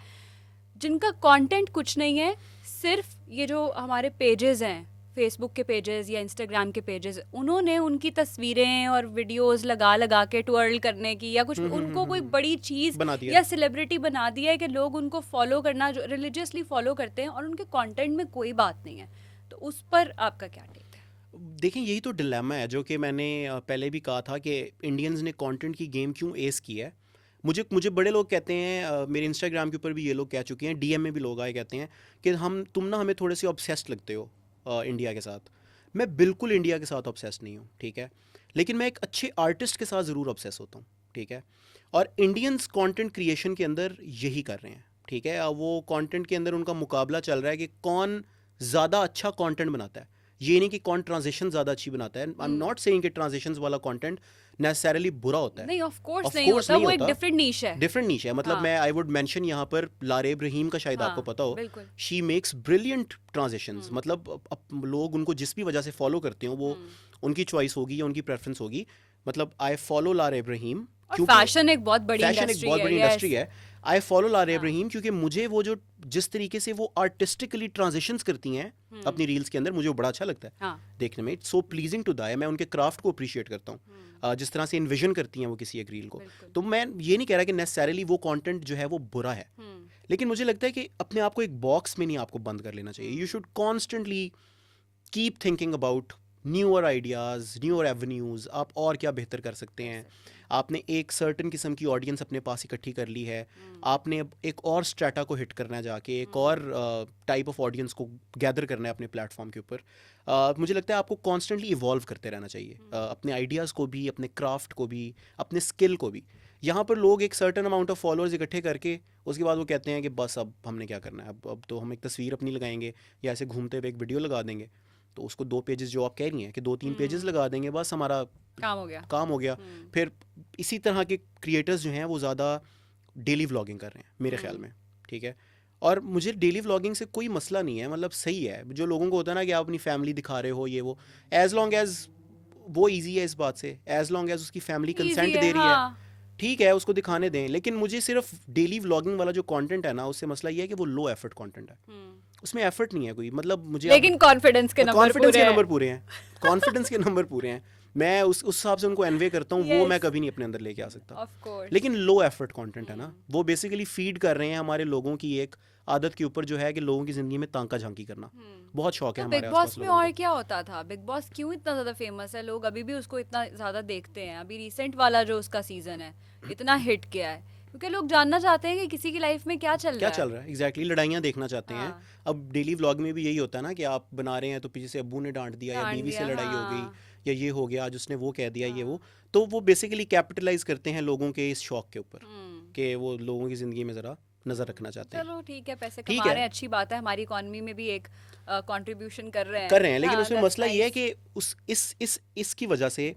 जिनका कंटेंट कुछ नहीं है, सिर्फ ये जो हमारे पेजेस हैं, फेसबुक के पेजेस या इंस्टाग्राम के पेजेस, उन्होंने उनकी तस्वीरें और वीडियोस लगा लगा के ट्विर्ल करने की या कुछ, उनको कोई बड़ी चीज़ बना दिया। या सेलिब्रिटी बना दिया है कि लोग उनको फॉलो करना, जो रिलीजियसली फॉलो करते हैं, और उनके कंटेंट में कोई बात नहीं है। तो उस पर आपका क्या टेक है? देखें, यही तो डिलेमा है जो कि मैंने पहले भी कहा था कि इंडियंस ने कंटेंट की गेम क्यों एस की है। मुझे मुझे बड़े लोग कहते हैं, मेरे इंस्टाग्राम के ऊपर भी ये लोग कह चुके हैं, डीएम में भी लोग आए कहते हैं कि तुम ना हमें थोड़े से ऑब्सेस्ड लगते हो इंडिया के साथ। मैं बिल्कुल इंडिया के साथ ऑब्सेस्ड नहीं हूँ, ठीक है, लेकिन मैं एक अच्छे आर्टिस्ट के साथ ज़रूर ऑब्सेस होता हूँ, ठीक है। और इंडियंस कंटेंट क्रिएशन के अंदर यही कर रहे हैं, ठीक है। वो कंटेंट के अंदर उनका मुकाबला चल रहा है कि कौन ज़्यादा अच्छा कंटेंट बनाता है। ये नहीं कि कौन ट्रांजिशन ज़्यादा अच्छी बनाता है। आई एम नॉट सेइंग कि ट्रांजिशंस वाला कंटेंट नेसेसरली बुरा होता है। नहीं, ऑफ कोर्स Of नहीं course होता, नहीं वो एक होता। डिफरेंट नीश है। डिफरेंट नीच है। मतलब हाँ। मैं आई वुड मेंशन यहाँ पर लारेब रहीम का, शायद आपको हाँ, पता हो, बिल्कुल। She makes brilliant transitions. मतलब लोग उनको जिस भी वजह से फॉलो करते हो, वो उनकी चॉइस होगी या उनकी प्रेफरेंस होगी। मतलब आई फॉलो लारेब रहीम और फैशन एक बहुत बड़ी फैशन एक इंडस्ट्री बहुत है, बड़ी यस। इंडस्ट्री है। आई फॉलो लारेब हाँ। रहीम क्योंकि मुझे वो जो जिस तरीके से वो आर्टिस्टिकली ट्रांजिशंस करती हैं अपनी रील्स के अंदर, मुझे वो बड़ा अच्छा लगता है हाँ। देखने में। It's so pleasing to the eye. मैं उनके क्राफ्ट को अप्रिशिएट करता हूँ, जिस तरह से इन्विजन करती हैं वो किसी एक रील को। बिल्कुल। तो मैं ये नहीं कह रहा कि नेसेसरली वो कंटेंट जो है वो बुरा है, लेकिन मुझे लगता है कि अपने आप को एक बॉक्स में नहीं आपको बंद कर लेना चाहिए। You should constantly keep thinking about newer ideas, newer avenues, आप और क्या बेहतर कर सकते हैं। आपने एक सर्टन किस्म की ऑडियंस अपने पास इकट्ठी कर ली है, आपने अब एक और स्ट्रेटा को हिट करना है, जाके एक और टाइप ऑफ ऑडियंस को गैदर करना है अपने प्लेटफॉर्म के ऊपर। मुझे लगता है आपको कॉन्स्टेंटली इवॉल्व करते रहना चाहिए, अपने आइडियाज़ को भी, अपने क्राफ्ट को भी, अपने स्किल को भी। यहाँ पर लोग एक सर्टन अमाउंट ऑफ फॉलोअर्स इकट्ठे करके उसके बाद वो कहते हैं कि बस अब हमने क्या करना है, अब तो हम एक तस्वीर अपनी लगाएंगे या ऐसे घूमते हुए एक वीडियो लगा देंगे, तो उसको 2 पेजेस, जो आप कह रही हैं कि 2-3 पेजेस लगा देंगे, बस हमारा काम हो गया। काम हो गया। फिर इसी तरह के क्रिएटर्स जो हैं वो ज़्यादा डेली व्लॉगिंग कर रहे हैं मेरे ख्याल में, ठीक है। और मुझे डेली व्लॉगिंग से कोई मसला नहीं है, मतलब सही है। जो लोगों को होता है ना कि आप अपनी फैमिली दिखा रहे हो, ये वो, एज लॉन्ग एज वो ईजी है इस बात से, एज लॉन्ग एज उसकी फैमिली Easy कंसेंट है, दे रही हाँ। है, ठीक है, उसको दिखाने दें। लेकिन मुझे सिर्फ डेली व्लॉगिंग वाला जो कंटेंट है ना, उससे मसला ये है कि वो लो एफर्ट कंटेंट है, उसमें एफर्ट नहीं है कोई। मतलब मुझे लेकिन कॉन्फिडेंस के नंबर कॉन्फिडेंस पूरे के हैं। नंबर पूरे हैं, कॉन्फिडेंस के नंबर पूरे हैं। मैं उस हिसाब से उनको एनवे करता हूँ, वो Yes. मैं कभी नहीं अपने अंदर लेके आ सकता। Of course. लेकिन लो एफर्ट कंटेंट है ना, वो बेसिकली फीड कर रहे हैं हमारे लोगों की एक आदत के ऊपर, जो है कि लोगों की जिंदगी में तांका झांकी करना। बहुत शौक है तो हमारे बिग आसपास बॉस में लोगों और को। क्या होता था? बिग बॉस क्यों इतना ज्यादा फेमस है? लोग अभी भी उसको इतना ज्यादा देखते हैं। अभी रिसेंट वाला जो उसका सीजन है इतना हिट किया है क्योंकि लोग जानना चाहते हैं कि किसी की लाइफ में क्या चल क्या रहा चल रहा है, एग्जैक्टली लड़ाइयाँ देखना चाहते हैं। हाँ। अब डेली व्लॉग में भी यही होता है ना कि आप बना रहे हैं तो पीछे से अब्बू ने डांट दिया या डांट बीवी से दिया, लड़ाई हो गई हाँ। या ये हो गया, आज उसने वो कह दिया, ये वो। तो वो बेसिकली कैपिटलाइज करते हैं लोगों के इस शौक के ऊपर कि वो लोगों की ज़िंदगी में ज़रा नज़र रखना चाहते हैं। चलो ठीक है, पैसे ठीक कमा है। रहे हैं, अच्छी बात है, हमारी इकॉनमी में भी एक कंट्रीब्यूशन कर रहे हैं। लेकिन हाँ, उसमें that's मसला ये है nice. कि उस इसकी वजह से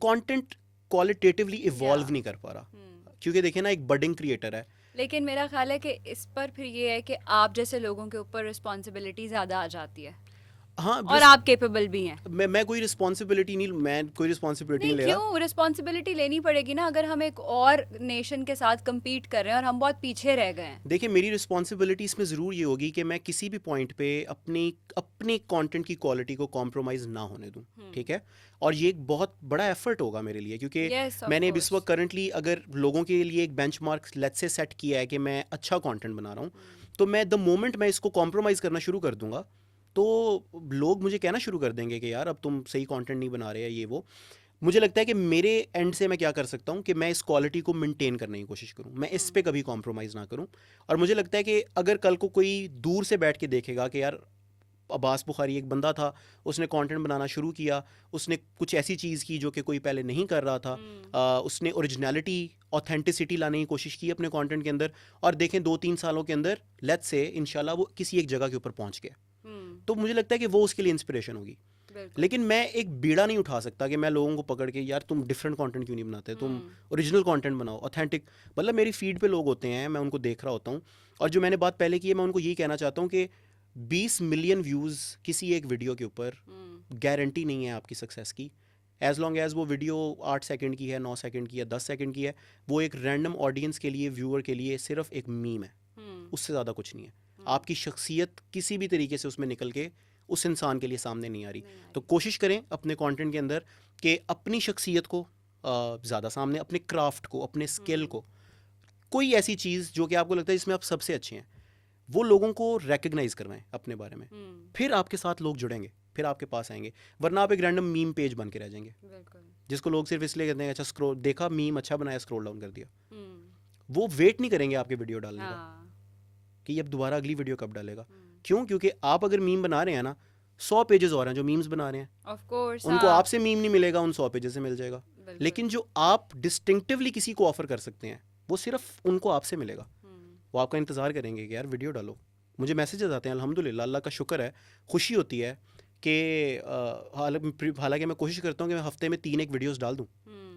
कंटेंट क्वालिटेटिवली इवॉल्व Yeah. नहीं कर पा रहा। क्योंकि देखिए ना, एक बडिंग क्रिएटर है। लेकिन मेरा ख्याल है कि इस पर फिर ये है कि आप जैसे लोगों के ऊपर रिस्पॉन्सिबिलिटी ज़्यादा आ जाती है हाँ, और आप केपेबल भी हैं। मैं कोई रिस्पॉन्सिबिलिटी नहीं नहीं, ले रहा। क्यों रिस्पॉन्सिबिलिटी लेनी पड़ेगी ना, अगर हम एक और नेशन के साथ compete कर रहे हैं और हम बहुत पीछे रह गए हैं। देखिए, मेरी रिस्पॉन्सिबिलिटी इसमें ज़रूर ये होगी कि मैं किसी भी पॉइंट पे अपनी कंटेंट की क्वालिटी को कॉम्प्रोमाइज़ ना होने दूं, ठीक है। और ये एक बहुत बड़ा एफर्ट होगा मेरे लिए, क्योंकि Yes, of मैंने अब इस courस। वक्त करंटली अगर लोगों के लिए एक बेंचमार्क लेट्स से सेट किया है कि मैं अच्छा कंटेंट बना रहा हूँ, तो मैं द मोमेंट मैं इसको कॉम्प्रोमाइज़ करना शुरू कर दूंगा, तो लोग मुझे कहना शुरू कर देंगे कि यार अब तुम सही कंटेंट नहीं बना रहे हैं, ये वो। मुझे लगता है कि मेरे एंड से मैं क्या कर सकता हूँ कि मैं इस क्वालिटी को मेंटेन करने की कोशिश करूँ, मैं इस पे कभी कॉम्प्रोमाइज़ ना करूँ। और मुझे लगता है कि अगर कल को कोई दूर से बैठ के देखेगा कि यार अब्बास बुखारी एक बंदा था, उसने कंटेंट बनाना शुरू किया, उसने कुछ ऐसी चीज़ की जो कि कोई पहले नहीं कर रहा था, उसने ओरिजिनलिटी, ऑथेंटिसिटी लाने की कोशिश की अपने कंटेंट के अंदर, और देखें 2-3 सालों के अंदर लेट्स से इंशाल्लाह वो किसी एक जगह के ऊपर पहुंच गया, तो मुझे लगता है कि वो उसके लिए इंस्पिरेशन होगी। लेकिन मैं एक बीड़ा नहीं उठा सकता कि मैं लोगों को पकड़ के यार तुम डिफरेंट कंटेंट क्यों नहीं बनाते, तुम ओरिजिनल कंटेंट बनाओ, ऑथेंटिक। मतलब मेरी फीड पे लोग होते हैं, मैं उनको देख रहा होता हूँ, और जो मैंने बात पहले की है मैं उनको यही कहना चाहता हूँ कि 20 मिलियन व्यूज़ किसी एक वीडियो के ऊपर गारंटी नहीं है आपकी सक्सेस की। एज लॉन्ग एज वो वीडियो 8 सेकंड की है, 9 सेकंड की है, 10 सेकंड की है, वो एक रैंडम ऑडियंस के लिए, व्यूअर के लिए सिर्फ एक मीम है, उससे ज़्यादा कुछ नहीं है। आपकी शख्सियत किसी भी तरीके से उसमें निकल के उस इंसान के लिए सामने नहीं आ रही। तो कोशिश करें अपने कंटेंट के अंदर कि अपनी शख्सियत को ज़्यादा सामने, अपने क्राफ्ट को, अपने स्किल को, कोई ऐसी चीज़ जो कि आपको लगता है जिसमें आप सबसे अच्छे हैं, वो लोगों को रिकग्नाइज करवाएं अपने बारे में। फिर आपके साथ लोग जुड़ेंगे, फिर आपके पास आएंगे, वरना आप एक रैंडम मीम पेज बन के रह जाएंगे, जिसको लोग सिर्फ इसलिए कहते हैं अच्छा स्क्रॉल देखा, मीम अच्छा बनाया, स्क्रॉल डाउन कर दिया। वो वेट नहीं करेंगे आपके वीडियो डालने का कि अब दोबारा अगली वीडियो कब डालेगा। क्यों? क्योंकि आप अगर मीम बना रहे हैं ना, 100 पेजेस और हैं जो मीम्स बना रहे हैं, ऑफ कोर्स उनको आपसे मीम नहीं मिलेगा, उन 100 पेजेस से मिल जाएगा। लेकिन जो आप डिस्टिंक्टिवली किसी को ऑफर कर सकते हैं, वो सिर्फ उनको आपसे मिलेगा। वो आपका इंतज़ार करेंगे कि यार वीडियो डालो। मुझे मैसेजेस आते हैं, अल्हम्दुलिल्लाह, अल्लाह का शुक्र है, खुशी होती है कि हालांकि मैं कोशिश करता हूँ कि मैं हफ्ते में 3 वीडियोस डाल दूँ,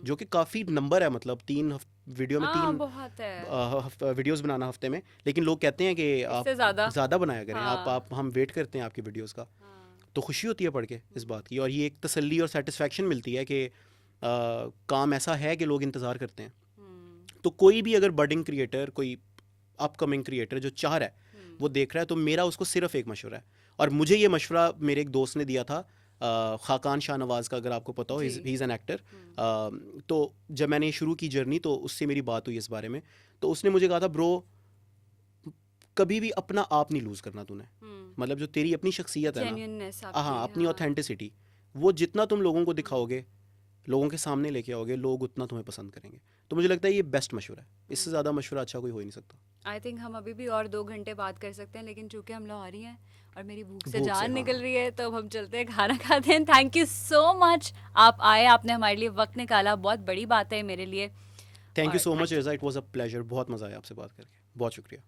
जो कि काफ़ी नंबर है, मतलब 3 वीडियो में 3 बहुत है वीडियोस बनाना हफ्ते में। लेकिन लोग कहते हैं कि आप ज़्यादा बनाया करें, आप हम वेट करते हैं आपकी वीडियोस का। तो खुशी होती है पढ़ के इस बात की, और ये एक तसल्ली और सेटिस्फेक्शन मिलती है कि काम ऐसा है कि लोग इंतज़ार करते हैं। तो कोई भी अगर बडिंग क्रिएटर, कोई अपकमिंग क्रिएटर जो चाह रहा है, वो देख रहा है, तो मेरा उसको सिर्फ एक मशवरा है, और मुझे ये मशवरा मेरे एक दोस्त ने दिया था, खाकान शाहनवाज का, अगर आपको पता हो, ही इज़ एन एक्टर। तो जब मैंने शुरू की जर्नी, तो उससे मेरी बात हुई इस बारे में, तो उसने मुझे कहा था, ब्रो कभी भी अपना आप नहीं लूज़ करना तूने, मतलब जो तेरी अपनी शख्सियत है ना, हाँ, अपनी ऑथेंटिसिटी, वो जितना तुम लोगों को दिखाओगे, लोगों के सामने लेके आओगे, लोग उतना तुम्हें पसंद करेंगे। तो मुझे लगता है ये बेस्ट मशवरा है, इससे ज़्यादा मशवरा अच्छा कोई हो ही नहीं सकता। आई थिंक हम अभी भी और 2 घंटे बात कर सकते हैं, लेकिन चूंकि हम लाहौरी हैं और मेरी भूख से जान निकल रही है, तो अब हम चलते हैं खाना खाते हैं। थैंक यू सो मच, आप आए, आपने हमारे लिए वक्त निकाला, बहुत बड़ी बात है मेरे लिए। Thank you so much Riza, it was a pleasure, बहुत मज़ा आया आपसे बात करके, बहुत शुक्रिया।